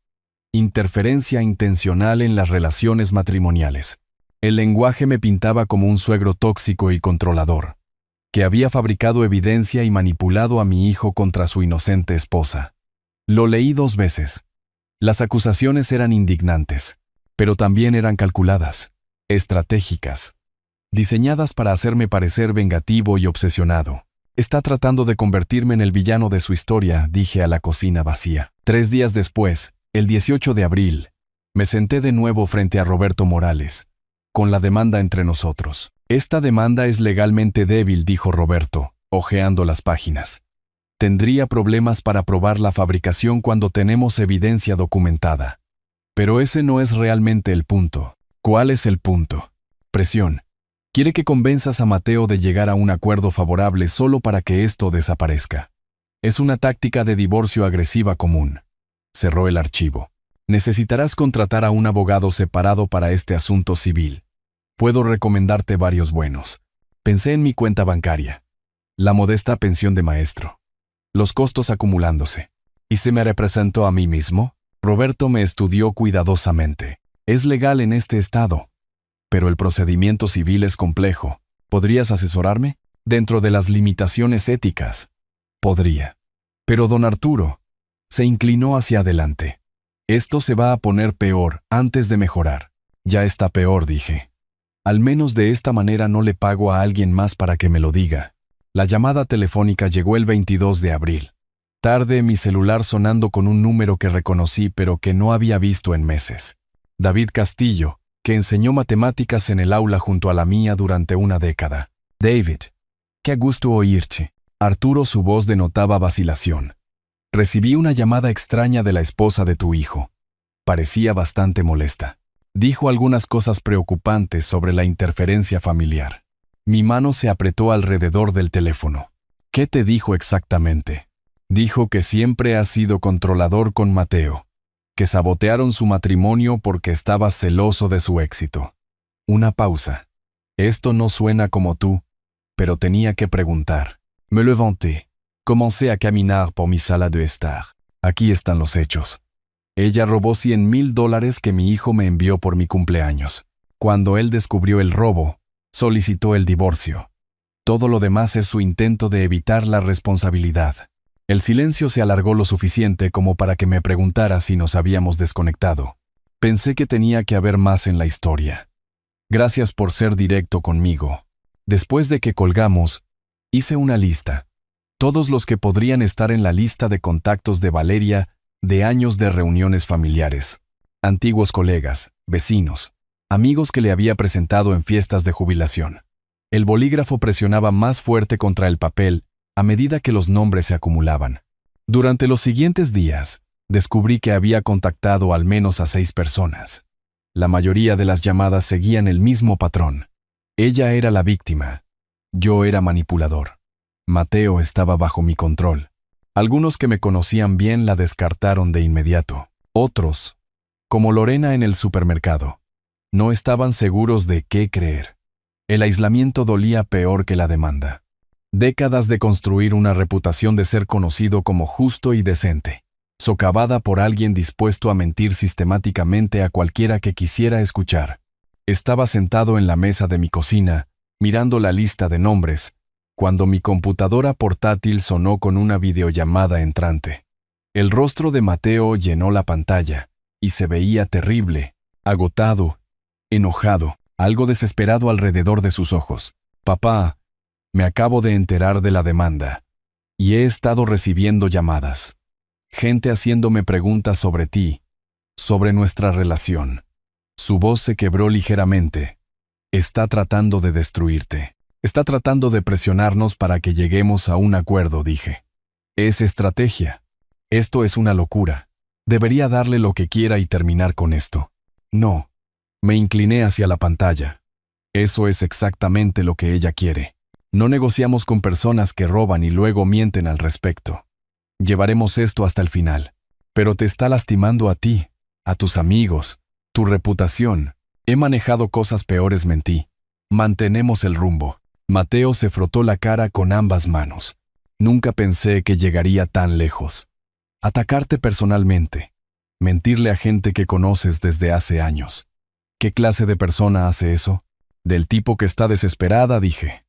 Interferencia intencional en las relaciones matrimoniales. El lenguaje me pintaba como un suegro tóxico y controlador, que había fabricado evidencia y manipulado a mi hijo contra su inocente esposa. Lo leí 2 veces. Las acusaciones eran indignantes, pero también eran calculadas, estratégicas, diseñadas para hacerme parecer vengativo y obsesionado. Está tratando de convertirme en el villano de su historia, dije a la cocina vacía. 3 días después, el 18 de abril, me senté de nuevo frente a Roberto Morales, con la demanda entre nosotros. Esta demanda es legalmente débil, dijo Roberto, hojeando las páginas. Tendría problemas para probar la fabricación cuando tenemos evidencia documentada. Pero ese no es realmente el punto. ¿Cuál es el punto? Presión. Quiere que convenzas a Mateo de llegar a un acuerdo favorable solo para que esto desaparezca. Es una táctica de divorcio agresiva común. Cerró el archivo. Necesitarás contratar a un abogado separado para este asunto civil. Puedo recomendarte varios buenos. Pensé en mi cuenta bancaria. La modesta pensión de maestro. Los costos acumulándose. ¿Y se me representó a mí mismo? Roberto me estudió cuidadosamente. Es legal en este estado. Pero el procedimiento civil es complejo. ¿Podrías asesorarme? Dentro de las limitaciones éticas. Podría. Pero don Arturo se inclinó hacia adelante. Esto se va a poner peor antes de mejorar. Ya está peor, dije. Al menos de esta manera no le pago a alguien más para que me lo diga. La llamada telefónica llegó el 22 de abril. Tarde, mi celular sonando con un número que reconocí pero que no había visto en meses. David Castillo, que enseñó matemáticas en el aula junto a la mía durante una década. David, qué gusto oírte. Arturo, su voz denotaba vacilación. Recibí una llamada extraña de la esposa de tu hijo. Parecía bastante molesta. Dijo algunas cosas preocupantes sobre la interferencia familiar. Mi mano se apretó alrededor del teléfono. ¿Qué te dijo exactamente? Dijo que siempre has sido controlador con Mateo, que sabotearon su matrimonio porque estabas celoso de su éxito. Una pausa. Esto no suena como tú, pero tenía que preguntar. Me levanté. Comencé a caminar por mi sala de estar. Aquí están los hechos. Ella robó $100,000 que mi hijo me envió por mi cumpleaños. Cuando él descubrió el robo, solicitó el divorcio. Todo lo demás es su intento de evitar la responsabilidad. El silencio se alargó lo suficiente como para que me preguntara si nos habíamos desconectado. Pensé que tenía que haber más en la historia. Gracias por ser directo conmigo. Después de que colgamos, hice una lista. Todos los que podrían estar en la lista de contactos de Valeria de años de reuniones familiares. Antiguos colegas, vecinos, amigos que le había presentado en fiestas de jubilación. El bolígrafo presionaba más fuerte contra el papel a medida que los nombres se acumulaban. Durante los siguientes días, descubrí que había contactado al menos a 6 personas. La mayoría de las llamadas seguían el mismo patrón. Ella era la víctima. Yo era manipulador. Mateo estaba bajo mi control. Algunos que me conocían bien la descartaron de inmediato. Otros, como Lorena en el supermercado, no estaban seguros de qué creer. El aislamiento dolía peor que la demanda. Décadas de construir una reputación de ser conocido como justo y decente, socavada por alguien dispuesto a mentir sistemáticamente a cualquiera que quisiera escuchar. Estaba sentado en la mesa de mi cocina, mirando la lista de nombres, cuando mi computadora portátil sonó con una videollamada entrante. El rostro de Mateo llenó la pantalla, y se veía terrible, agotado, enojado, algo desesperado alrededor de sus ojos. Papá, me acabo de enterar de la demanda, y he estado recibiendo llamadas. Gente haciéndome preguntas sobre ti, sobre nuestra relación. Su voz se quebró ligeramente. Está tratando de destruirte. Está tratando de presionarnos para que lleguemos a un acuerdo, dije. Es estrategia. Esto es una locura. Debería darle lo que quiera y terminar con esto. No. Me incliné hacia la pantalla. Eso es exactamente lo que ella quiere. No negociamos con personas que roban y luego mienten al respecto. Llevaremos esto hasta el final. Pero te está lastimando a ti, a tus amigos, tu reputación. He manejado cosas peores, mentí. Mantenemos el rumbo. Mateo se frotó la cara con ambas manos. Nunca pensé que llegaría tan lejos. Atacarte personalmente. Mentirle a gente que conoces desde hace años. ¿Qué clase de persona hace eso? Del tipo que está desesperada, dije.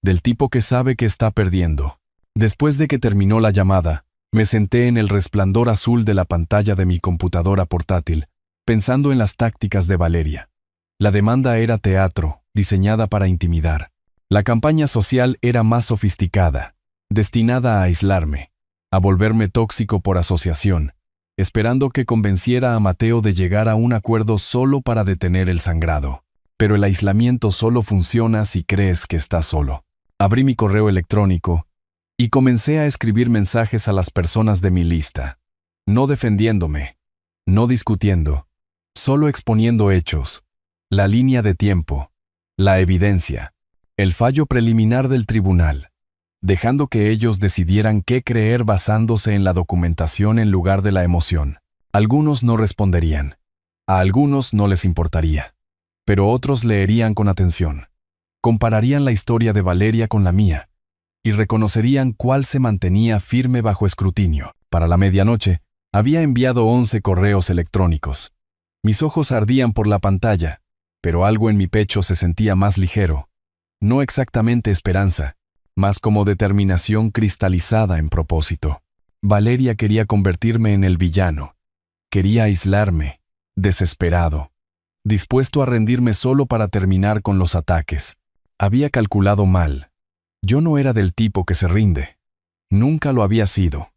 Del tipo que sabe que está perdiendo. Después de que terminó la llamada, me senté en el resplandor azul de la pantalla de mi computadora portátil, pensando en las tácticas de Valeria. La demanda era teatro, diseñada para intimidar. La campaña social era más sofisticada, destinada a aislarme, a volverme tóxico por asociación, esperando que convenciera a Mateo de llegar a un acuerdo solo para detener el sangrado. Pero el aislamiento solo funciona si crees que estás solo. Abrí mi correo electrónico y comencé a escribir mensajes a las personas de mi lista, no defendiéndome, no discutiendo, solo exponiendo hechos, la línea de tiempo, la evidencia, el fallo preliminar del tribunal, dejando que ellos decidieran qué creer basándose en la documentación en lugar de la emoción. Algunos no responderían, a algunos no les importaría, pero otros leerían con atención, compararían la historia de Valeria con la mía, y reconocerían cuál se mantenía firme bajo escrutinio. Para la medianoche, había enviado 11 correos electrónicos. Mis ojos ardían por la pantalla, pero algo en mi pecho se sentía más ligero. No exactamente esperanza, más como determinación cristalizada en propósito. Valeria quería convertirme en el villano. Quería aislarme, desesperado, dispuesto a rendirme solo para terminar con los ataques. Había calculado mal. Yo no era del tipo que se rinde. Nunca lo había sido.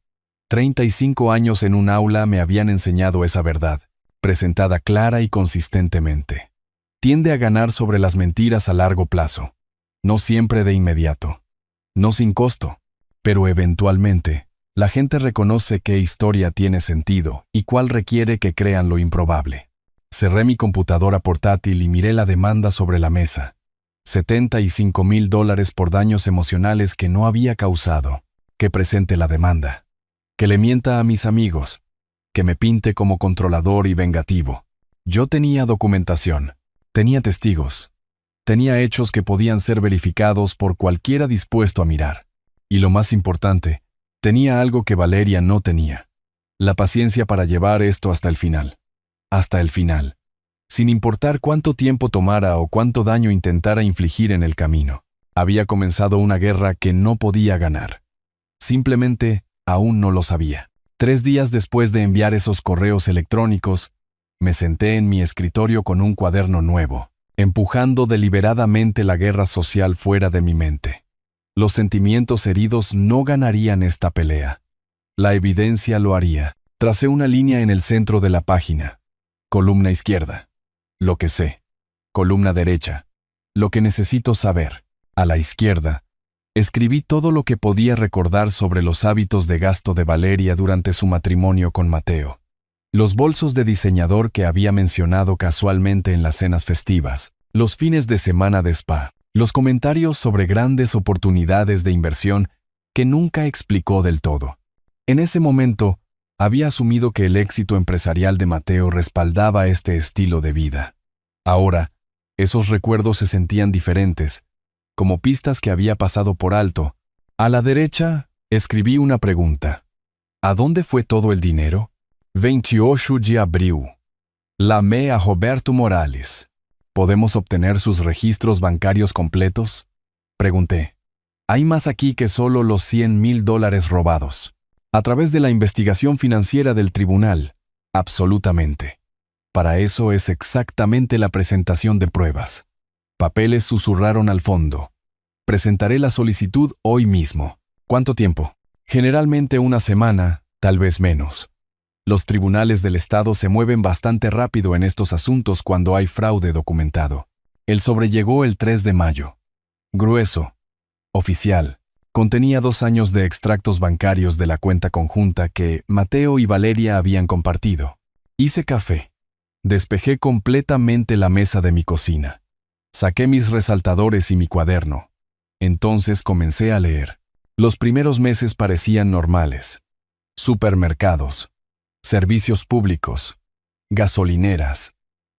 35 años en un aula me habían enseñado esa verdad, presentada clara y consistentemente. Tiende a ganar sobre las mentiras a largo plazo. No siempre de inmediato. No sin costo. Pero eventualmente, la gente reconoce qué historia tiene sentido y cuál requiere que crean lo improbable. Cerré mi computadora portátil y miré la demanda sobre la mesa. $75,000 por daños emocionales que no había causado. Que presente la demanda. Que le mienta a mis amigos. Que me pinte como controlador y vengativo. Yo tenía documentación. Tenía testigos. Tenía hechos que podían ser verificados por cualquiera dispuesto a mirar. Y lo más importante, tenía algo que Valeria no tenía. La paciencia para llevar esto hasta el final. Hasta el final. Sin importar cuánto tiempo tomara o cuánto daño intentara infligir en el camino. Había comenzado una guerra que no podía ganar. Simplemente, aún no lo sabía. 3 días después de enviar esos correos electrónicos, me senté en mi escritorio con un cuaderno nuevo, empujando deliberadamente la guerra social fuera de mi mente. Los sentimientos heridos no ganarían esta pelea. La evidencia lo haría. Tracé una línea en el centro de la página. Columna izquierda. Lo que sé. Columna derecha. Lo que necesito saber. A la izquierda, escribí todo lo que podía recordar sobre los hábitos de gasto de Valeria durante su matrimonio con Mateo. Los bolsos de diseñador que había mencionado casualmente en las cenas festivas, los fines de semana de spa, los comentarios sobre grandes oportunidades de inversión que nunca explicó del todo. En ese momento, había asumido que el éxito empresarial de Mateo respaldaba este estilo de vida. Ahora, esos recuerdos se sentían diferentes, como pistas que había pasado por alto. A la derecha, escribí una pregunta. ¿A dónde fue todo el dinero? 28 de abril. Llamé a Roberto Morales. ¿Podemos obtener sus registros bancarios completos? Pregunté. Hay más aquí que solo los $100,000 robados. A través de la investigación financiera del tribunal. Absolutamente. Para eso es exactamente la presentación de pruebas. Papeles susurraron al fondo. Presentaré la solicitud hoy mismo. ¿Cuánto tiempo? Generalmente una semana, tal vez menos. Los tribunales del Estado se mueven bastante rápido en estos asuntos cuando hay fraude documentado. El sobre llegó el 3 de mayo. Grueso. Oficial. Contenía 2 años de extractos bancarios de la cuenta conjunta que Mateo y Valeria habían compartido. Hice café. Despejé completamente la mesa de mi cocina. Saqué mis resaltadores y mi cuaderno. Entonces comencé a leer. Los primeros meses parecían normales. Supermercados, servicios públicos, gasolineras,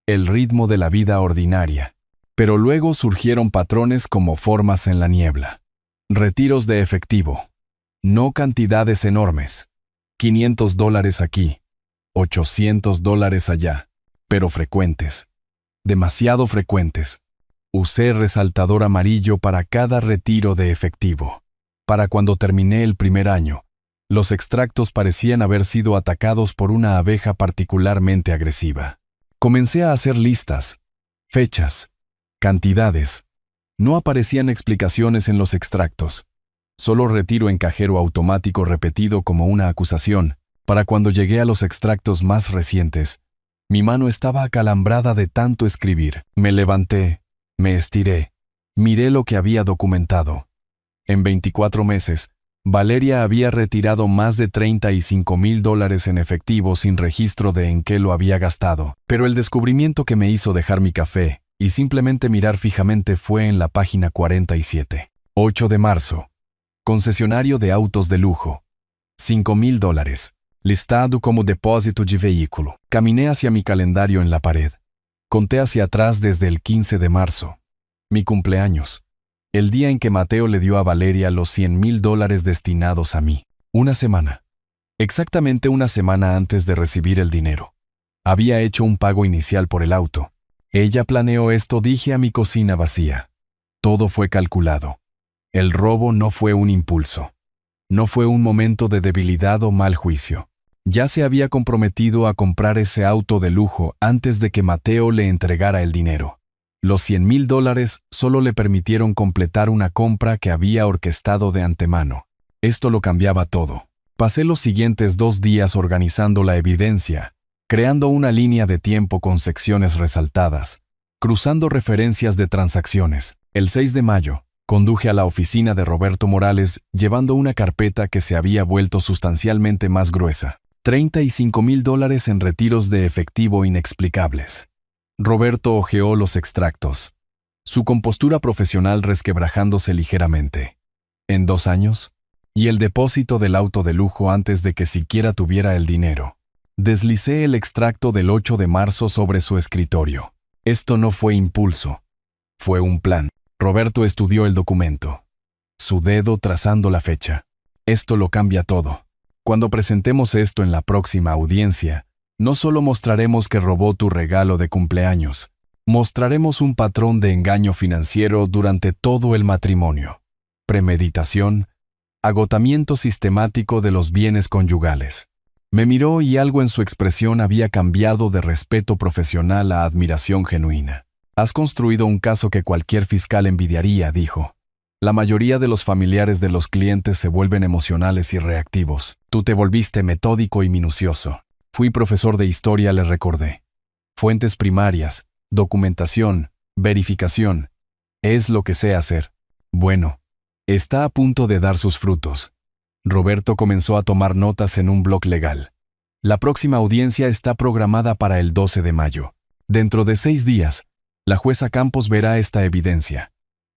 el ritmo de la vida ordinaria. Pero luego surgieron patrones como formas en la niebla. Retiros de efectivo. No cantidades enormes. $500 aquí, $800 allá, pero frecuentes. Demasiado frecuentes. Usé resaltador amarillo para cada retiro de efectivo. Para cuando terminé el primer año, los extractos parecían haber sido atacados por una abeja particularmente agresiva. Comencé a hacer listas, fechas, cantidades. No aparecían explicaciones en los extractos. Solo retiro en cajero automático repetido como una acusación. Para cuando llegué a los extractos más recientes, mi mano estaba acalambrada de tanto escribir. Me levanté, me estiré, miré lo que había documentado. En 24 meses, Valeria había retirado más de $35,000 en efectivo sin registro de en qué lo había gastado. Pero el descubrimiento que me hizo dejar mi café y simplemente mirar fijamente fue en la página 47. 8 de marzo. Concesionario de autos de lujo. $5,000. Listado como depósito de vehículo. Caminé hacia mi calendario en la pared. Conté hacia atrás desde el 15 de marzo. Mi cumpleaños. El día en que Mateo le dio a Valeria los $100,000 destinados a mí. Una semana. Exactamente una semana antes de recibir el dinero. Había hecho un pago inicial por el auto. Ella planeó esto, dije a mi cocina vacía. Todo fue calculado. El robo no fue un impulso. No fue un momento de debilidad o mal juicio. Ya se había comprometido a comprar ese auto de lujo antes de que Mateo le entregara el dinero. Los $100,000 solo le permitieron completar una compra que había orquestado de antemano. Esto lo cambiaba todo. Pasé los siguientes 2 días organizando la evidencia, creando una línea de tiempo con secciones resaltadas, cruzando referencias de transacciones. El 6 de mayo, conduje a la oficina de Roberto Morales llevando una carpeta que se había vuelto sustancialmente más gruesa. $35,000 en retiros de efectivo inexplicables. Roberto hojeó los extractos, su compostura profesional resquebrajándose ligeramente. ¿En 2 años? Y el depósito del auto de lujo antes de que siquiera tuviera el dinero. Deslicé el extracto del 8 de marzo sobre su escritorio. Esto no fue impulso. Fue un plan. Roberto estudió el documento. Su dedo trazando la fecha. Esto lo cambia todo. Cuando presentemos esto en la próxima audiencia, no solo mostraremos que robó tu regalo de cumpleaños, mostraremos un patrón de engaño financiero durante todo el matrimonio. Premeditación, agotamiento sistemático de los bienes conyugales. Me miró y algo en su expresión había cambiado de respeto profesional a admiración genuina. Has construido un caso que cualquier fiscal envidiaría, dijo. La mayoría de los familiares de los clientes se vuelven emocionales y reactivos. Tú te volviste metódico y minucioso. Fui profesor de historia, le recordé. Fuentes primarias, documentación, verificación. Es lo que sé hacer. Bueno, está a punto de dar sus frutos. Roberto comenzó a tomar notas en un bloc legal. La próxima audiencia está programada para el 12 de mayo. Dentro de 6 días, la jueza Campos verá esta evidencia.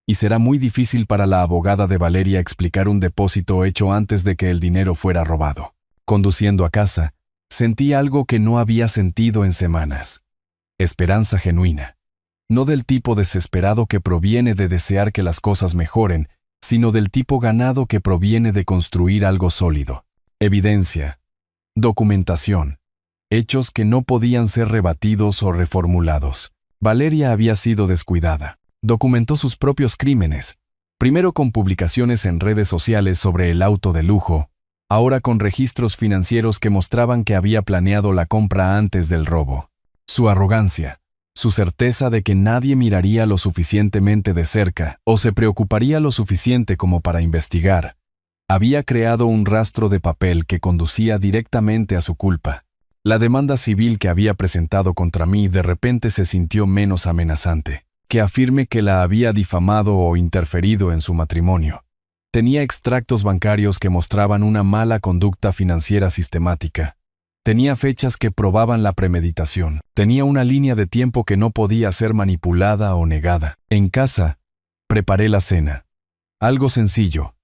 Y será muy difícil para la abogada de Valeria explicar un depósito hecho antes de que el dinero fuera robado. Conduciendo a casa, sentí algo que no había sentido en semanas. Esperanza genuina. No del tipo desesperado que proviene de desear que las cosas mejoren, sino del tipo ganado que proviene de construir algo sólido. Evidencia. Documentación. Hechos que no podían ser rebatidos o reformulados. Valeria había sido descuidada. Documentó sus propios crímenes, primero con publicaciones en redes sociales sobre el auto de lujo, ahora con registros financieros que mostraban que había planeado la compra antes del robo. Su arrogancia, su certeza de que nadie miraría lo suficientemente de cerca o se preocuparía lo suficiente como para investigar, había creado un rastro de papel que conducía directamente a su culpa. La demanda civil que había presentado contra mí de repente se sintió menos amenazante. Que afirme que la había difamado o interferido en su matrimonio. Tenía extractos bancarios que mostraban una mala conducta financiera sistemática. Tenía fechas que probaban la premeditación. Tenía una línea de tiempo que no podía ser manipulada o negada. En casa, preparé la cena. Algo sencillo,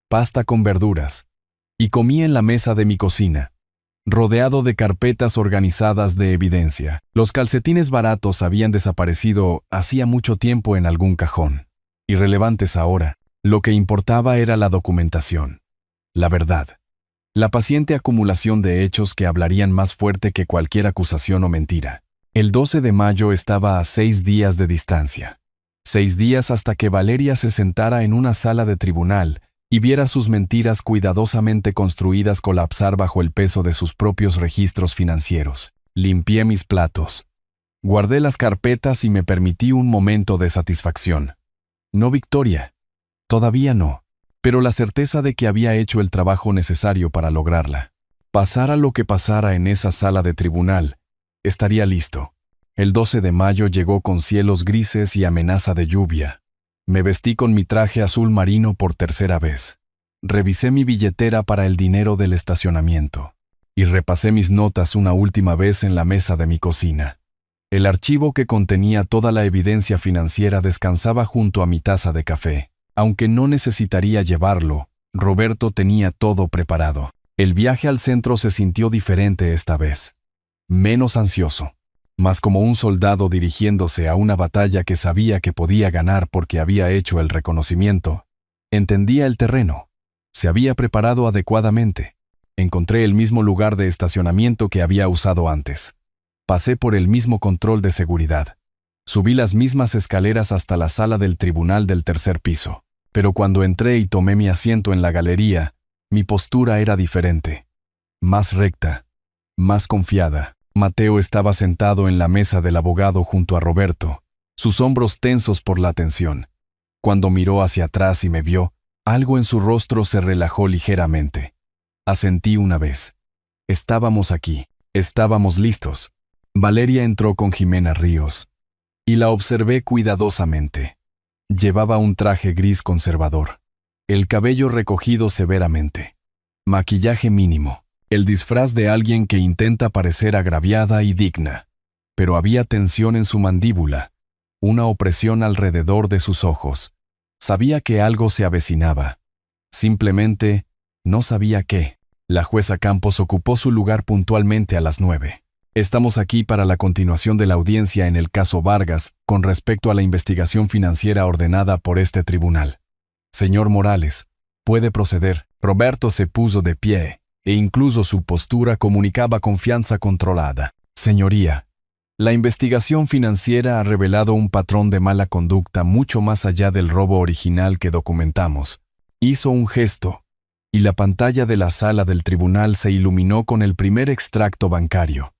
pasta con verduras, y comí en la mesa de mi cocina, rodeado de carpetas organizadas de evidencia. Los calcetines baratos habían desaparecido hacía mucho tiempo en algún cajón. Irrelevantes ahora, lo que importaba era la documentación, la verdad, la paciente acumulación de hechos que hablarían más fuerte que cualquier acusación o mentira. El 12 de mayo estaba a 6 días de distancia. 6 días hasta que Valeria se sentara en una sala de tribunal y viera sus mentiras cuidadosamente construidas colapsar bajo el peso de sus propios registros financieros. Limpié mis platos. Guardé las carpetas y me permití un momento de satisfacción. No victoria. Todavía no. Pero la certeza de que había hecho el trabajo necesario para lograrla. Pasara lo que pasara en esa sala de tribunal, estaría listo. El 12 de mayo llegó con cielos grises y amenaza de lluvia. Me vestí con mi traje azul marino por tercera vez. Revisé mi billetera para el dinero del estacionamiento. Y repasé mis notas una última vez en la mesa de mi cocina. El archivo que contenía toda la evidencia financiera descansaba junto a mi taza de café. Aunque no necesitaría llevarlo, Roberto tenía todo preparado. El viaje al centro se sintió diferente esta vez. Menos ansioso. Más como un soldado dirigiéndose a una batalla que sabía que podía ganar porque había hecho el reconocimiento. Entendía el terreno. Se había preparado adecuadamente. Encontré el mismo lugar de estacionamiento que había usado antes. Pasé por el mismo control de seguridad. Subí las mismas escaleras hasta la sala del tribunal del tercer piso. Pero cuando entré y tomé mi asiento en la galería, mi postura era diferente. Más recta. Más confiada. Mateo estaba sentado en la mesa del abogado junto a Roberto, sus hombros tensos por la tensión. Cuando miró hacia atrás y me vio, algo en su rostro se relajó ligeramente. Asentí una vez. Estábamos aquí. Estábamos listos. Valeria entró con Jimena Ríos. Y la observé cuidadosamente. Llevaba un traje gris conservador. El cabello recogido severamente. Maquillaje mínimo. El disfraz de alguien que intenta parecer agraviada y digna. Pero había tensión en su mandíbula, una opresión alrededor de sus ojos. Sabía que algo se avecinaba. Simplemente, no sabía qué. La jueza Campos ocupó su lugar puntualmente a las 9. Estamos aquí para la continuación de la audiencia en el caso Vargas con respecto a la investigación financiera ordenada por este tribunal. Señor Morales, puede proceder. Roberto se puso de pie, e incluso su postura comunicaba confianza controlada. Señoría, la investigación financiera ha revelado un patrón de mala conducta mucho más allá del robo original que documentamos. Hizo un gesto, y la pantalla de la sala del tribunal se iluminó con el primer extracto bancario.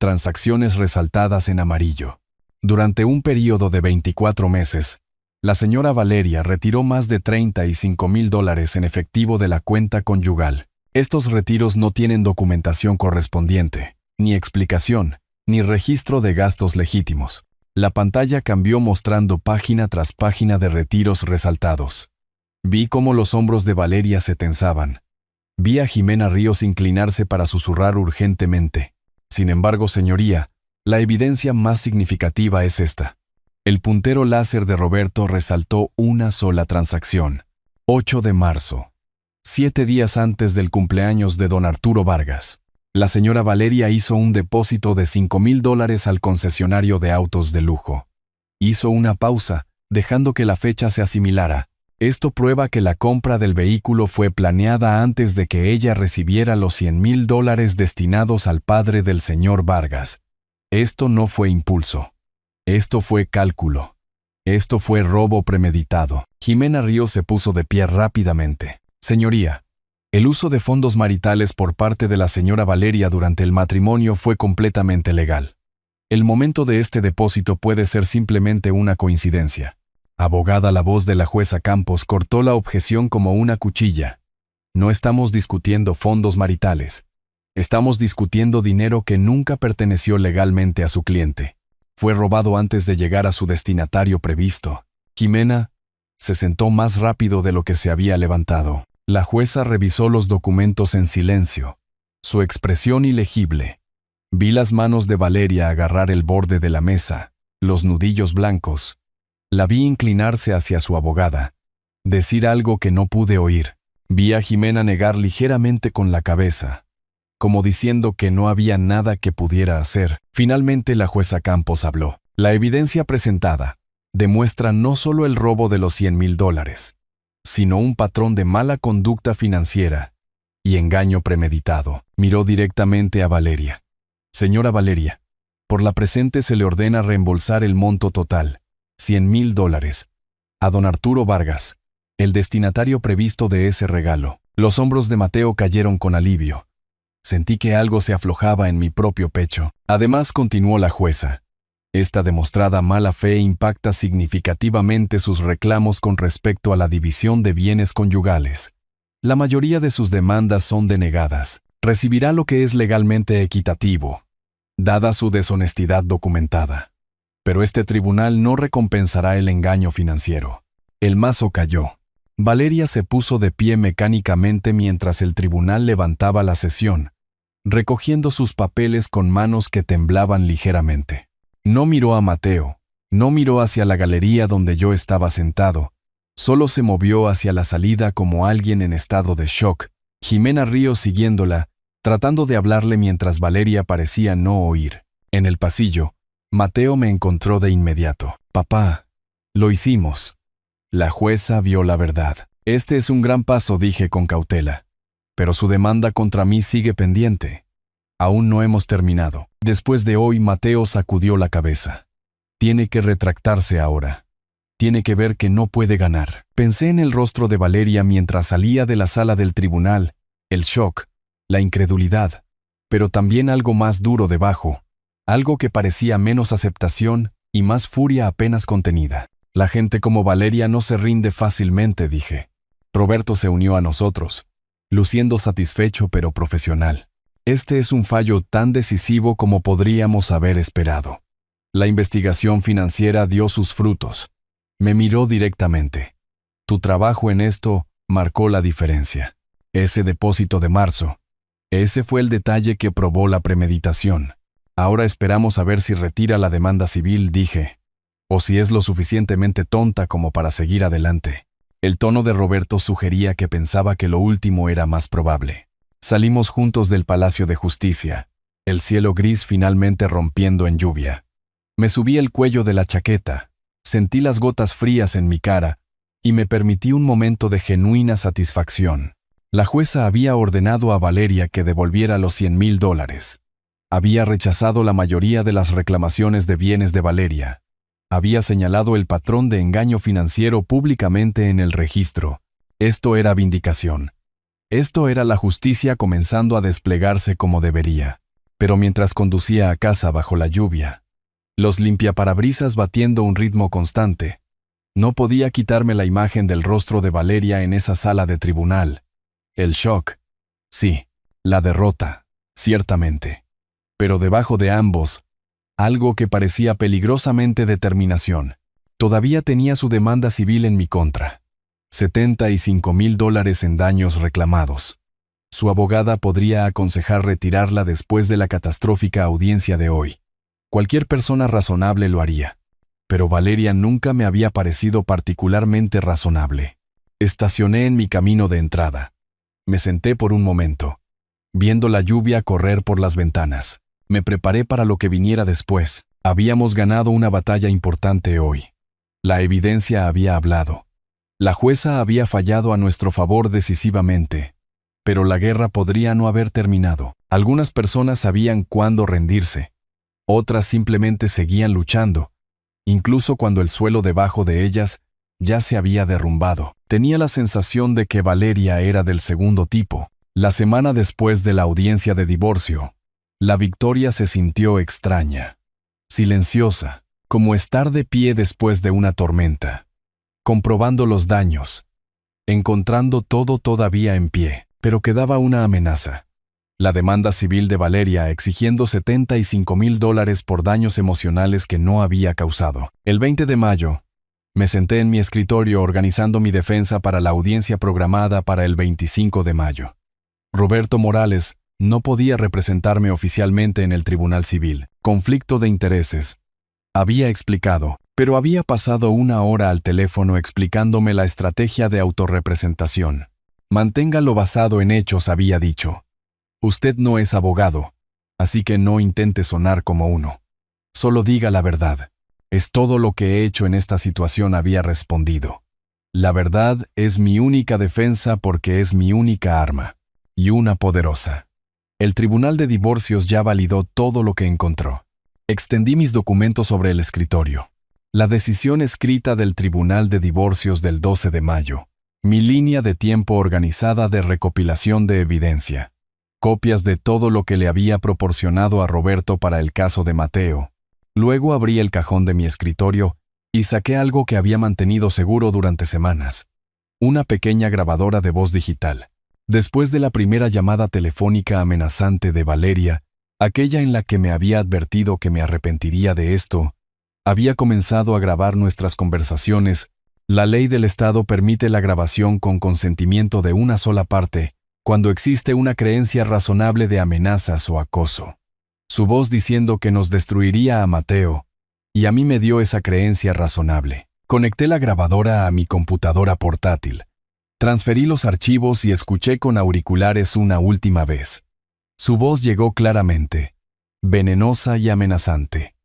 Transacciones resaltadas en amarillo. Durante un período de 24 meses, la señora Valeria retiró más de $35,000 en efectivo de la cuenta conyugal. Estos retiros no tienen documentación correspondiente, ni explicación, ni registro de gastos legítimos. La pantalla cambió mostrando página tras página de retiros resaltados. Vi cómo los hombros de Valeria se tensaban. Vi a Jimena Ríos inclinarse para susurrar urgentemente. Sin embargo, señoría, la evidencia más significativa es esta. El puntero láser de Roberto resaltó una sola transacción. 8 de marzo. 7 días antes del cumpleaños de don Arturo Vargas. La señora Valeria hizo un depósito de $5,000 al concesionario de autos de lujo. Hizo una pausa, dejando que la fecha se asimilara. Esto prueba que la compra del vehículo fue planeada antes de que ella recibiera los $100,000 destinados al padre del señor Vargas. Esto no fue impulso. Esto fue cálculo. Esto fue robo premeditado. Jimena Ríos se puso de pie rápidamente. Señoría, el uso de fondos maritales por parte de la señora Valeria durante el matrimonio fue completamente legal. El momento de este depósito puede ser simplemente una coincidencia. Abogada, la voz de la jueza Campos cortó la objeción como una cuchilla. No estamos discutiendo fondos maritales. Estamos discutiendo dinero que nunca perteneció legalmente a su cliente. Fue robado antes de llegar a su destinatario previsto. Jimena se sentó más rápido de lo que se había levantado. La jueza revisó los documentos en silencio. su expresión ilegible. Vi las manos de Valeria agarrar el borde de la mesa, los nudillos blancos. La vi inclinarse hacia su abogada, decir algo que no pude oír. Vi a Jimena negar ligeramente con la cabeza, como diciendo que no había nada que pudiera hacer. Finalmente la jueza Campos habló. La evidencia presentada demuestra no solo el robo de los $100,000, sino un patrón de mala conducta financiera y engaño premeditado. Miró directamente a Valeria. Señora Valeria, por la presente se le ordena reembolsar el monto total, $100,000, a don Arturo Vargas, el destinatario previsto de ese regalo. Los hombros de Mateo cayeron con alivio. Sentí que algo se aflojaba en mi propio pecho. Además, continuó la jueza, esta demostrada mala fe impacta significativamente sus reclamos con respecto a la división de bienes conyugales. La mayoría de sus demandas son denegadas. Recibirá lo que es legalmente equitativo, dada su deshonestidad documentada. Pero este tribunal no recompensará el engaño financiero. El mazo cayó. Valeria se puso de pie mecánicamente mientras el tribunal levantaba la sesión, recogiendo sus papeles con manos que temblaban ligeramente. No miró a Mateo, no miró hacia la galería donde yo estaba sentado, solo se movió hacia la salida como alguien en estado de shock. Jimena Ríos siguiéndola, tratando de hablarle mientras Valeria parecía no oír. En el pasillo, Mateo me encontró de inmediato. Papá, lo hicimos. La jueza vio la verdad. Este es un gran paso, dije con cautela. Pero su demanda contra mí sigue pendiente. Aún no hemos terminado. Después de hoy, Mateo sacudió la cabeza. Tiene que retractarse ahora. Tiene que ver que no puede ganar. Pensé en el rostro de Valeria mientras salía de la sala del tribunal, el shock, la incredulidad, pero también algo más duro debajo, algo que parecía menos aceptación y más furia apenas contenida. La gente como Valeria no se rinde fácilmente, dije. Roberto se unió a nosotros, luciendo satisfecho pero profesional. Este es un fallo tan decisivo como podríamos haber esperado. La investigación financiera dio sus frutos. Me miró directamente. Tu trabajo en esto marcó la diferencia. Ese depósito de marzo. Ese fue el detalle que probó la premeditación. Ahora esperamos a ver si retira la demanda civil, dije. O si es lo suficientemente tonta como para seguir adelante. El tono de Roberto sugería que pensaba que lo último era más probable. Salimos juntos del Palacio de Justicia, el cielo gris finalmente rompiendo en lluvia. Me subí el cuello de la chaqueta, sentí las gotas frías en mi cara y me permití un momento de genuina satisfacción. La jueza había ordenado a Valeria que devolviera los $100,000. Había rechazado la mayoría de las reclamaciones de bienes de Valeria. Había señalado el patrón de engaño financiero públicamente en el registro. Esto era vindicación. Esto era la justicia comenzando a desplegarse como debería. Pero mientras conducía a casa bajo la lluvia, los limpiaparabrisas batiendo un ritmo constante, no podía quitarme la imagen del rostro de Valeria en esa sala de tribunal. El shock. Sí, la derrota, ciertamente. Pero debajo de ambos, algo que parecía peligrosamente determinación. Todavía tenía su demanda civil en mi contra. $75,000 en daños reclamados. Su abogada podría aconsejar retirarla después de la catastrófica audiencia de hoy. Cualquier persona razonable lo haría. Pero Valeria nunca me había parecido particularmente razonable. Estacioné en mi camino de entrada. Me senté por un momento, viendo la lluvia correr por las ventanas. Me preparé para lo que viniera después. Habíamos ganado una batalla importante hoy. La evidencia había hablado. La jueza había fallado a nuestro favor decisivamente, pero la guerra podría no haber terminado. Algunas personas sabían cuándo rendirse, otras simplemente seguían luchando, incluso cuando el suelo debajo de ellas ya se había derrumbado. Tenía la sensación de que Valeria era del segundo tipo. La semana después de la audiencia de divorcio, la victoria se sintió extraña, silenciosa, como estar de pie después de una tormenta. Comprobando los daños, encontrando todo todavía en pie, pero quedaba una amenaza. La demanda civil de Valeria exigiendo $75,000 por daños emocionales que no había causado. El 20 de mayo, me senté en mi escritorio organizando mi defensa para la audiencia programada para el 25 de mayo. Roberto Morales No podía representarme oficialmente en el tribunal civil. Conflicto de intereses. Había explicado, pero había pasado 1 hora al teléfono explicándome la estrategia de autorrepresentación. Manténgalo basado en hechos, había dicho. Usted no es abogado, así que no intente sonar como uno. Solo diga la verdad. Es todo lo que he hecho en esta situación, había respondido. La verdad es mi única defensa porque es mi única arma, y una poderosa. El Tribunal de Divorcios ya validó todo lo que encontró. Extendí mis documentos sobre el escritorio. La decisión escrita del Tribunal de Divorcios del 12 de mayo. Mi línea de tiempo organizada de recopilación de evidencia. Copias de todo lo que le había proporcionado a Roberto para el caso de Mateo. Luego abrí el cajón de mi escritorio y saqué algo que había mantenido seguro durante semanas. Una pequeña grabadora de voz digital. Después de la primera llamada telefónica amenazante de Valeria, aquella en la que me había advertido que me arrepentiría de esto, había comenzado a grabar nuestras conversaciones. La ley del Estado permite la grabación con consentimiento de una sola parte, cuando existe una creencia razonable de amenazas o acoso. Su voz diciendo que nos destruiría a Mateo, y a mí me dio esa creencia razonable. Conecté la grabadora a mi computadora portátil. Transferí los archivos y escuché con auriculares una última vez. Su voz llegó claramente, venenosa y amenazante.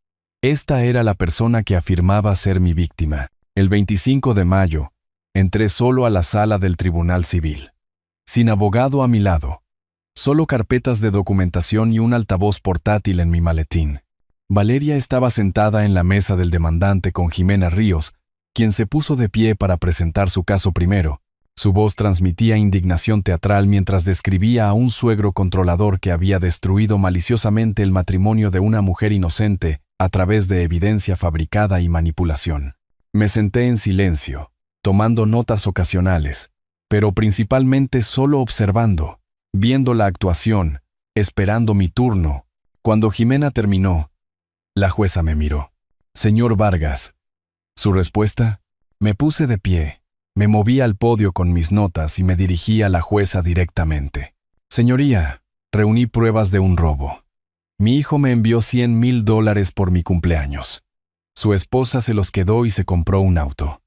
Esta era la persona que afirmaba ser mi víctima. El 25 de mayo, entré solo a la sala del Tribunal Civil. Sin abogado a mi lado. Solo carpetas de documentación y un altavoz portátil en mi maletín. Valeria estaba sentada en la mesa del demandante con Jimena Ríos, quien se puso de pie para presentar su caso primero. Su voz transmitía indignación teatral mientras describía a un suegro controlador que había destruido maliciosamente el matrimonio de una mujer inocente a través de evidencia fabricada y manipulación. Me senté en silencio, tomando notas ocasionales, pero principalmente solo observando, viendo la actuación, esperando mi turno. Cuando Jimena terminó, la jueza me miró. Señor Vargas. Su respuesta, me puse de pie, me moví al podio con mis notas y me dirigí a la jueza directamente. Señoría, reuní pruebas de un robo. Mi hijo me envió $100,000 por mi cumpleaños. Su esposa se los quedó y se compró un auto.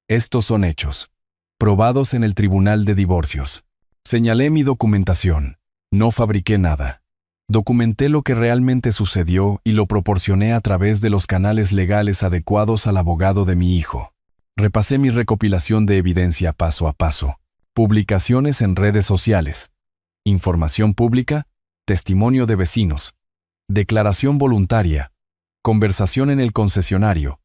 Estos son hechos, probados en el Tribunal de Divorcios. Señalé mi documentación. No fabriqué nada. Documenté lo que realmente sucedió y lo proporcioné a través de los canales legales adecuados al abogado de mi hijo. Repasé mi recopilación de evidencia paso a paso. Publicaciones en redes sociales. Información pública. Testimonio de vecinos. Declaración voluntaria. Conversación en el concesionario.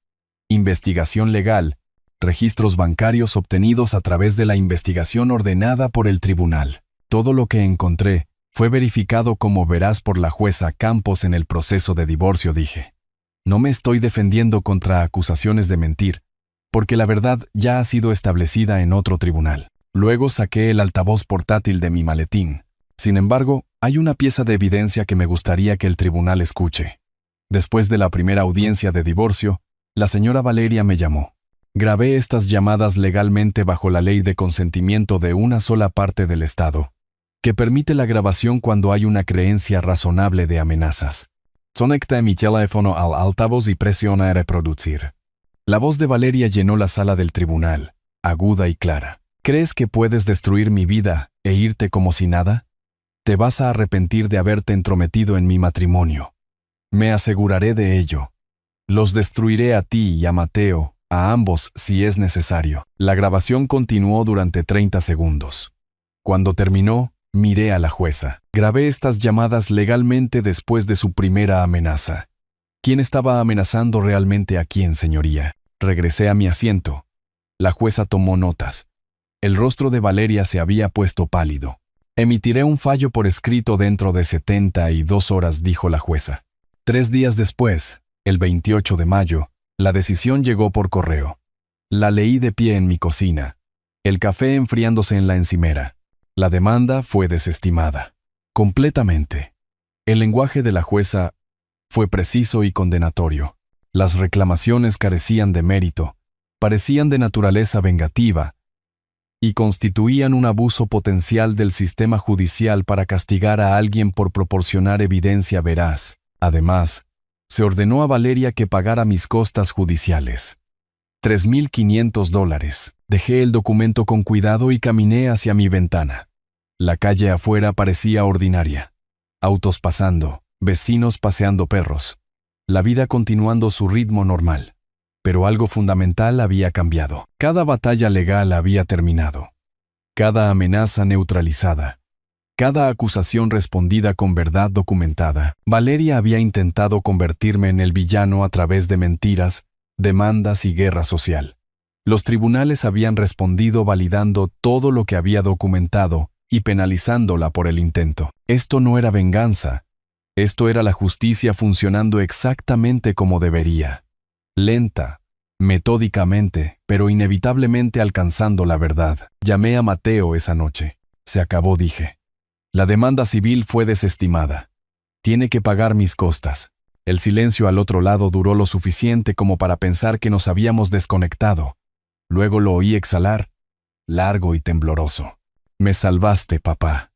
Investigación legal. Registros bancarios obtenidos a través de la investigación ordenada por el tribunal. Todo lo que encontré fue verificado como veraz por la jueza Campos en el proceso de divorcio, dije. No me estoy defendiendo contra acusaciones de mentir, porque la verdad ya ha sido establecida en otro tribunal. Luego saqué el altavoz portátil de mi maletín. Sin embargo, hay una pieza de evidencia que me gustaría que el tribunal escuche. Después de la primera audiencia de divorcio, la señora Valeria me llamó. Grabé estas llamadas legalmente bajo la ley de consentimiento de una sola parte del Estado, que permite la grabación cuando hay una creencia razonable de amenazas. Conecté mi teléfono al altavoz y presioné reproducir. La voz de Valeria llenó la sala del tribunal, aguda y clara. ¿Crees que puedes destruir mi vida e irte como si nada? Te vas a arrepentir de haberte entrometido en mi matrimonio. Me aseguraré de ello. Los destruiré a ti y a Mateo, a ambos si es necesario. La grabación continuó durante 30 segundos. Cuando terminó, miré a la jueza. Grabé estas llamadas legalmente después de su primera amenaza. ¿Quién estaba amenazando realmente a quién, señoría? Regresé a mi asiento. La jueza tomó notas. El rostro de Valeria se había puesto pálido. Emitiré un fallo por escrito dentro de 72 horas, dijo la jueza. 3 días después, el 28 de mayo, la decisión llegó por correo. La leí de pie en mi cocina, el café enfriándose en la encimera. La demanda fue desestimada. Completamente. El lenguaje de la jueza fue preciso y condenatorio. Las reclamaciones carecían de mérito, parecían de naturaleza vengativa. y constituían un abuso potencial del sistema judicial para castigar a alguien por proporcionar evidencia veraz. Además, se ordenó a Valeria que pagara mis costas judiciales. $3,500. Dejé el documento con cuidado y caminé hacia mi ventana. La calle afuera parecía ordinaria. Autos pasando, vecinos paseando perros. La vida continuando su ritmo normal. Pero algo fundamental había cambiado. Cada batalla legal había terminado. Cada amenaza neutralizada. Cada acusación respondida con verdad documentada. Valeria había intentado convertirme en el villano a través de mentiras, demandas y guerra social. Los tribunales habían respondido validando todo lo que había documentado y penalizándola por el intento. Esto no era venganza. Esto era la justicia funcionando exactamente como debería. Lenta, metódicamente, pero inevitablemente alcanzando la verdad. Llamé a Mateo esa noche. Se acabó, dije. La demanda civil fue desestimada. Tiene que pagar mis costas. El silencio al otro lado duró lo suficiente como para pensar que nos habíamos desconectado. Luego lo oí exhalar, largo y tembloroso. Me salvaste, papá.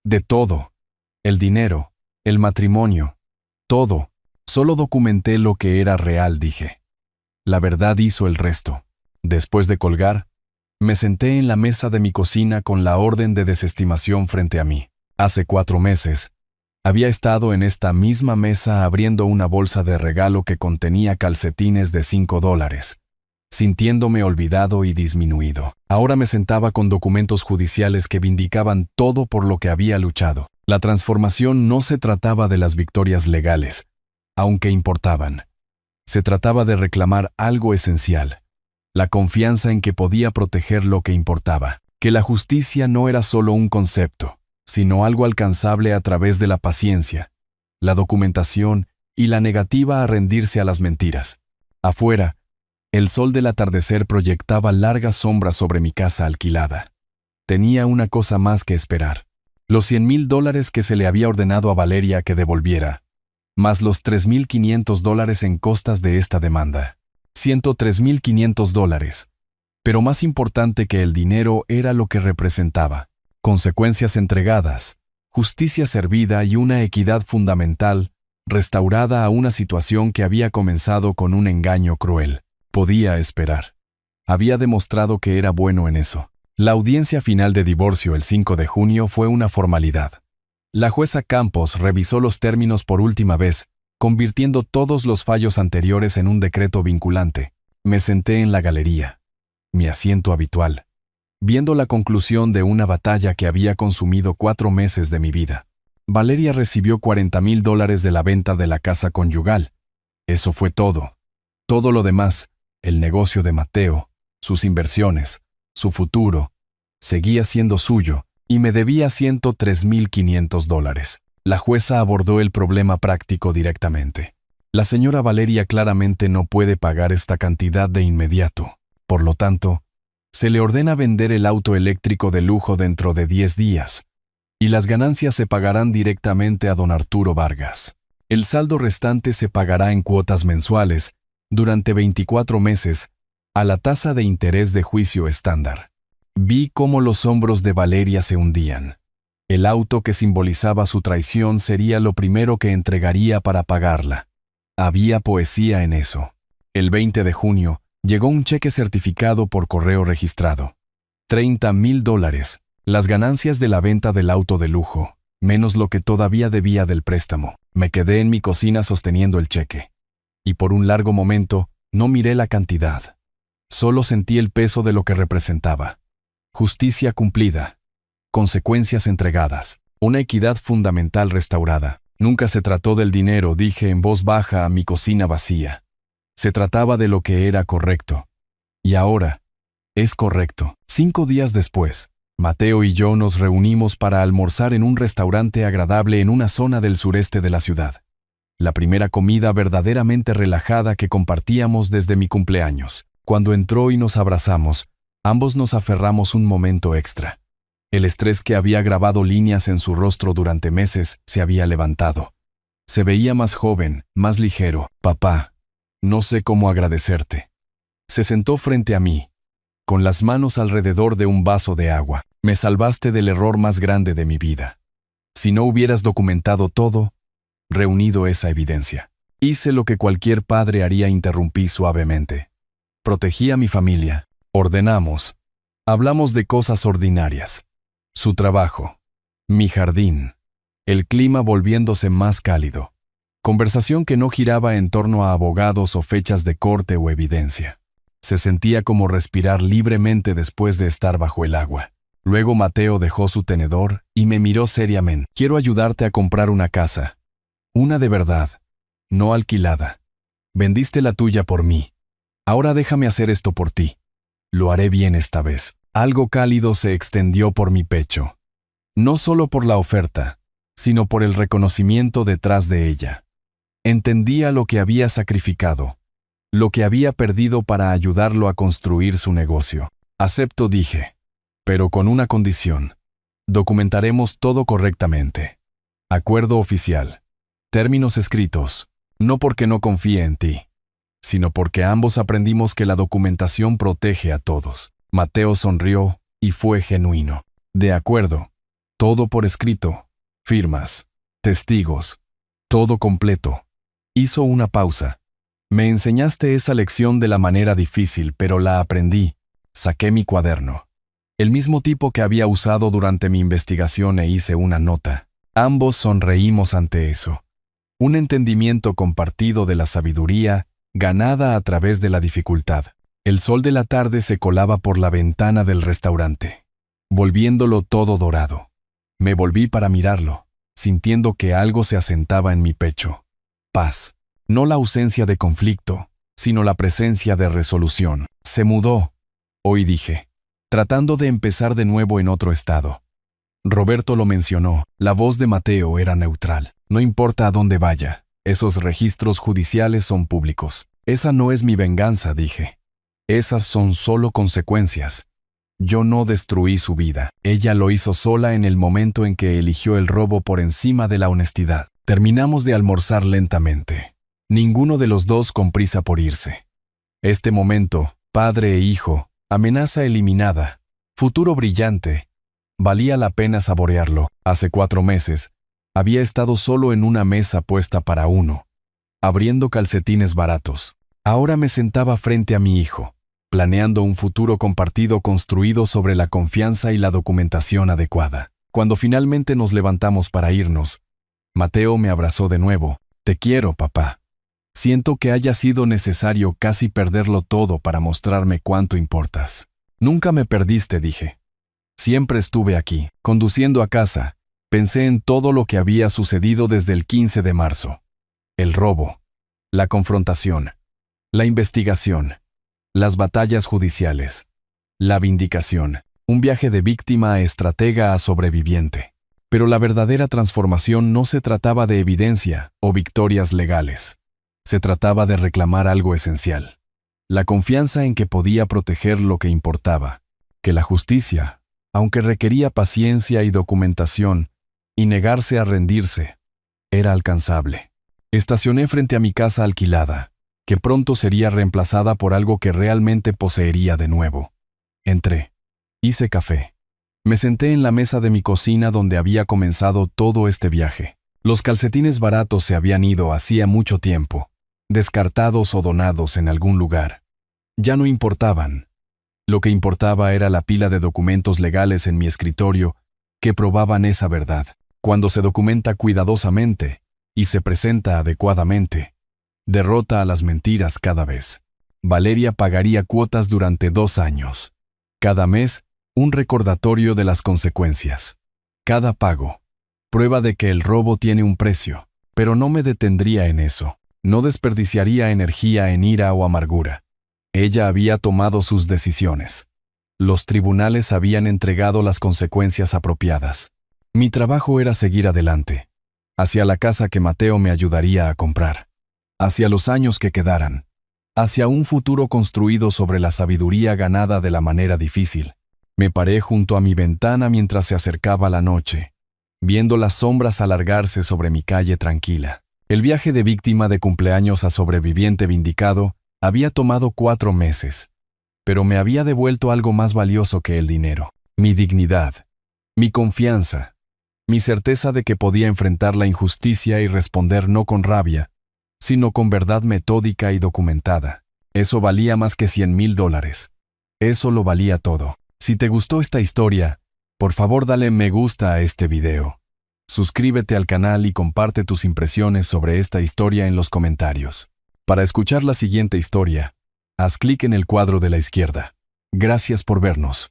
De todo. El dinero, el matrimonio, todo. Solo documenté lo que era real, dije. La verdad hizo el resto. Después de colgar, me senté en la mesa de mi cocina con la orden de desestimación frente a mí. Hace 4 meses, había estado en esta misma mesa abriendo una bolsa de regalo que contenía calcetines de $5, sintiéndome olvidado y disminuido. Ahora me sentaba con documentos judiciales que vindicaban todo por lo que había luchado. La transformación no se trataba de las victorias legales, aunque importaban. Se trataba de reclamar algo esencial, la confianza en que podía proteger lo que importaba, que la justicia no era solo un concepto, sino algo alcanzable a través de la paciencia, la documentación y la negativa a rendirse a las mentiras. Afuera, el sol del atardecer proyectaba largas sombras sobre mi casa alquilada. Tenía una cosa más que esperar. Los $100,000 que se le había ordenado a Valeria que devolviera, más los $3,500 en costas de esta demanda. $103,500. Pero más importante que el dinero era lo que representaba. Consecuencias entregadas, justicia servida y una equidad fundamental, restaurada a una situación que había comenzado con un engaño cruel. Podía esperar. Había demostrado que era bueno en eso. La audiencia final de divorcio el 5 de junio fue una formalidad. La jueza Campos revisó los términos por última vez, convirtiendo todos los fallos anteriores en un decreto vinculante. Me senté en la galería, mi asiento habitual, viendo la conclusión de una batalla que había consumido 4 meses de mi vida. Valeria recibió $40,000 de la venta de la casa conyugal. Eso fue todo. Todo lo demás, el negocio de Mateo, sus inversiones, su futuro, seguía siendo suyo y me debía $103,500. La jueza abordó el problema práctico directamente. La señora Valeria claramente no puede pagar esta cantidad de inmediato. Por lo tanto, se le ordena vender el auto eléctrico de lujo dentro de 10 días, y las ganancias se pagarán directamente a don Arturo Vargas. El saldo restante se pagará en cuotas mensuales durante 24 meses a la tasa de interés de juicio estándar. Vi cómo los hombros de Valeria se hundían. El auto que simbolizaba su traición sería lo primero que entregaría para pagarla. Había poesía en eso. El 20 de junio llegó un cheque certificado por correo registrado. $30,000, las ganancias de la venta del auto de lujo, menos lo que todavía debía del préstamo. Me quedé en mi cocina sosteniendo el cheque. Y por un largo momento no miré la cantidad. Solo sentí el peso de lo que representaba. Justicia cumplida. Consecuencias entregadas. Una equidad fundamental restaurada. Nunca se trató del dinero, dije en voz baja a mi cocina vacía. Se trataba de lo que era correcto. Y ahora, es correcto. 5 días después, Mateo y yo nos reunimos para almorzar en un restaurante agradable en una zona del sureste de la ciudad. La primera comida verdaderamente relajada que compartíamos desde mi cumpleaños. Cuando entró y nos abrazamos, ambos nos aferramos un momento extra. El estrés que había grabado líneas en su rostro durante meses se había levantado. Se veía más joven, más ligero. Papá, no sé cómo agradecerte. Se sentó frente a mí. con las manos alrededor de un vaso de agua. Me salvaste del error más grande de mi vida. Si no hubieras documentado todo, reunido esa evidencia. Hice lo que cualquier padre haría, interrumpí suavemente. Protegí a mi familia. Ordenamos. Hablamos de cosas ordinarias. Su trabajo. Mi jardín. El clima volviéndose más cálido. Conversación que no giraba en torno a abogados o fechas de corte o evidencia. Se sentía como respirar libremente después de estar bajo el agua. Luego Mateo dejó su tenedor y me miró seriamente. Quiero ayudarte a comprar una casa. Una de verdad, no alquilada. Vendiste la tuya por mí. Ahora déjame hacer esto por ti. Lo haré bien esta vez. Algo cálido se extendió por mi pecho. No solo por la oferta, sino por el reconocimiento detrás de ella. Entendía lo que había sacrificado, lo que había perdido para ayudarlo a construir su negocio. Acepto, dije, pero con una condición. Documentaremos todo correctamente. Acuerdo oficial. Términos escritos, no porque no confíe en ti, sino porque ambos aprendimos que la documentación protege a todos. Mateo sonrió y fue genuino. De acuerdo. Todo por escrito. Firmas. Testigos. Todo completo. Hizo una pausa. Me enseñaste esa lección de la manera difícil, pero la aprendí. Saqué mi cuaderno. El mismo tipo que había usado durante mi investigación, e hice una nota. Ambos sonreímos ante eso. Un entendimiento compartido de la sabiduría, ganada a través de la dificultad. El sol de la tarde se colaba por la ventana del restaurante, volviéndolo todo dorado. Me volví para mirarlo, sintiendo que algo se asentaba en mi pecho. Paz. No la ausencia de conflicto, sino la presencia de resolución. Se mudó, hoy dije, tratando de empezar de nuevo en otro estado. Roberto lo mencionó, la voz de Mateo era neutral. No importa a dónde vaya, esos registros judiciales son públicos. Esa no es mi venganza, dije. Esas son solo consecuencias. Yo no destruí su vida. Ella lo hizo sola en el momento en que eligió el robo por encima de la honestidad. Terminamos de almorzar lentamente. Ninguno de los dos con prisa por irse. Este momento, padre e hijo, amenaza eliminada, futuro brillante, valía la pena saborearlo. Hace 4 meses, había estado solo en una mesa puesta para uno, abriendo calcetines baratos. Ahora me sentaba frente a mi hijo, planeando un futuro compartido construido sobre la confianza y la documentación adecuada. Cuando finalmente nos levantamos para irnos, Mateo me abrazó de nuevo. Te quiero, papá. Siento que haya sido necesario casi perderlo todo para mostrarme cuánto importas. Nunca me perdiste, dije. Siempre estuve aquí, conduciendo a casa. Pensé en todo lo que había sucedido desde el 15 de marzo. El robo, la confrontación, la investigación, las batallas judiciales, la vindicación, un viaje de víctima a estratega a sobreviviente. Pero la verdadera transformación no se trataba de evidencia o victorias legales. Se trataba de reclamar algo esencial. La confianza en que podía proteger lo que importaba, que la justicia, aunque requería paciencia y documentación, y negarse a rendirse, era alcanzable. Estacioné frente a mi casa alquilada, que pronto sería reemplazada por algo que realmente poseería de nuevo. Entré. Hice café. Me senté en la mesa de mi cocina donde había comenzado todo este viaje. Los calcetines baratos se habían ido hacía mucho tiempo, descartados o donados en algún lugar. Ya no importaban. Lo que importaba era la pila de documentos legales en mi escritorio que probaban esa verdad. Cuando se documenta cuidadosamente y se presenta adecuadamente, derrota a las mentiras cada vez. Valeria pagaría cuotas durante 2 años. Cada mes, un recordatorio de las consecuencias. Cada pago. Prueba de que el robo tiene un precio, pero no me detendría en eso. No desperdiciaría energía en ira o amargura. Ella había tomado sus decisiones. Los tribunales habían entregado las consecuencias apropiadas. Mi trabajo era seguir adelante, hacia la casa que Mateo me ayudaría a comprar, hacia los años que quedaran, hacia un futuro construido sobre la sabiduría ganada de la manera difícil. Me paré junto a mi ventana mientras se acercaba la noche, viendo las sombras alargarse sobre mi calle tranquila. El viaje de víctima de cumpleaños a sobreviviente vindicado había tomado 4 meses. pero me había devuelto algo más valioso que el dinero: mi dignidad, mi confianza, mi certeza de que podía enfrentar la injusticia y responder no con rabia, sino con verdad metódica y documentada. Eso valía más que $100,000. Eso lo valía todo. Si te gustó esta historia, por favor dale me gusta a este video. Suscríbete al canal y comparte tus impresiones sobre esta historia en los comentarios. Para escuchar la siguiente historia, haz clic en el cuadro de la izquierda. Gracias por vernos.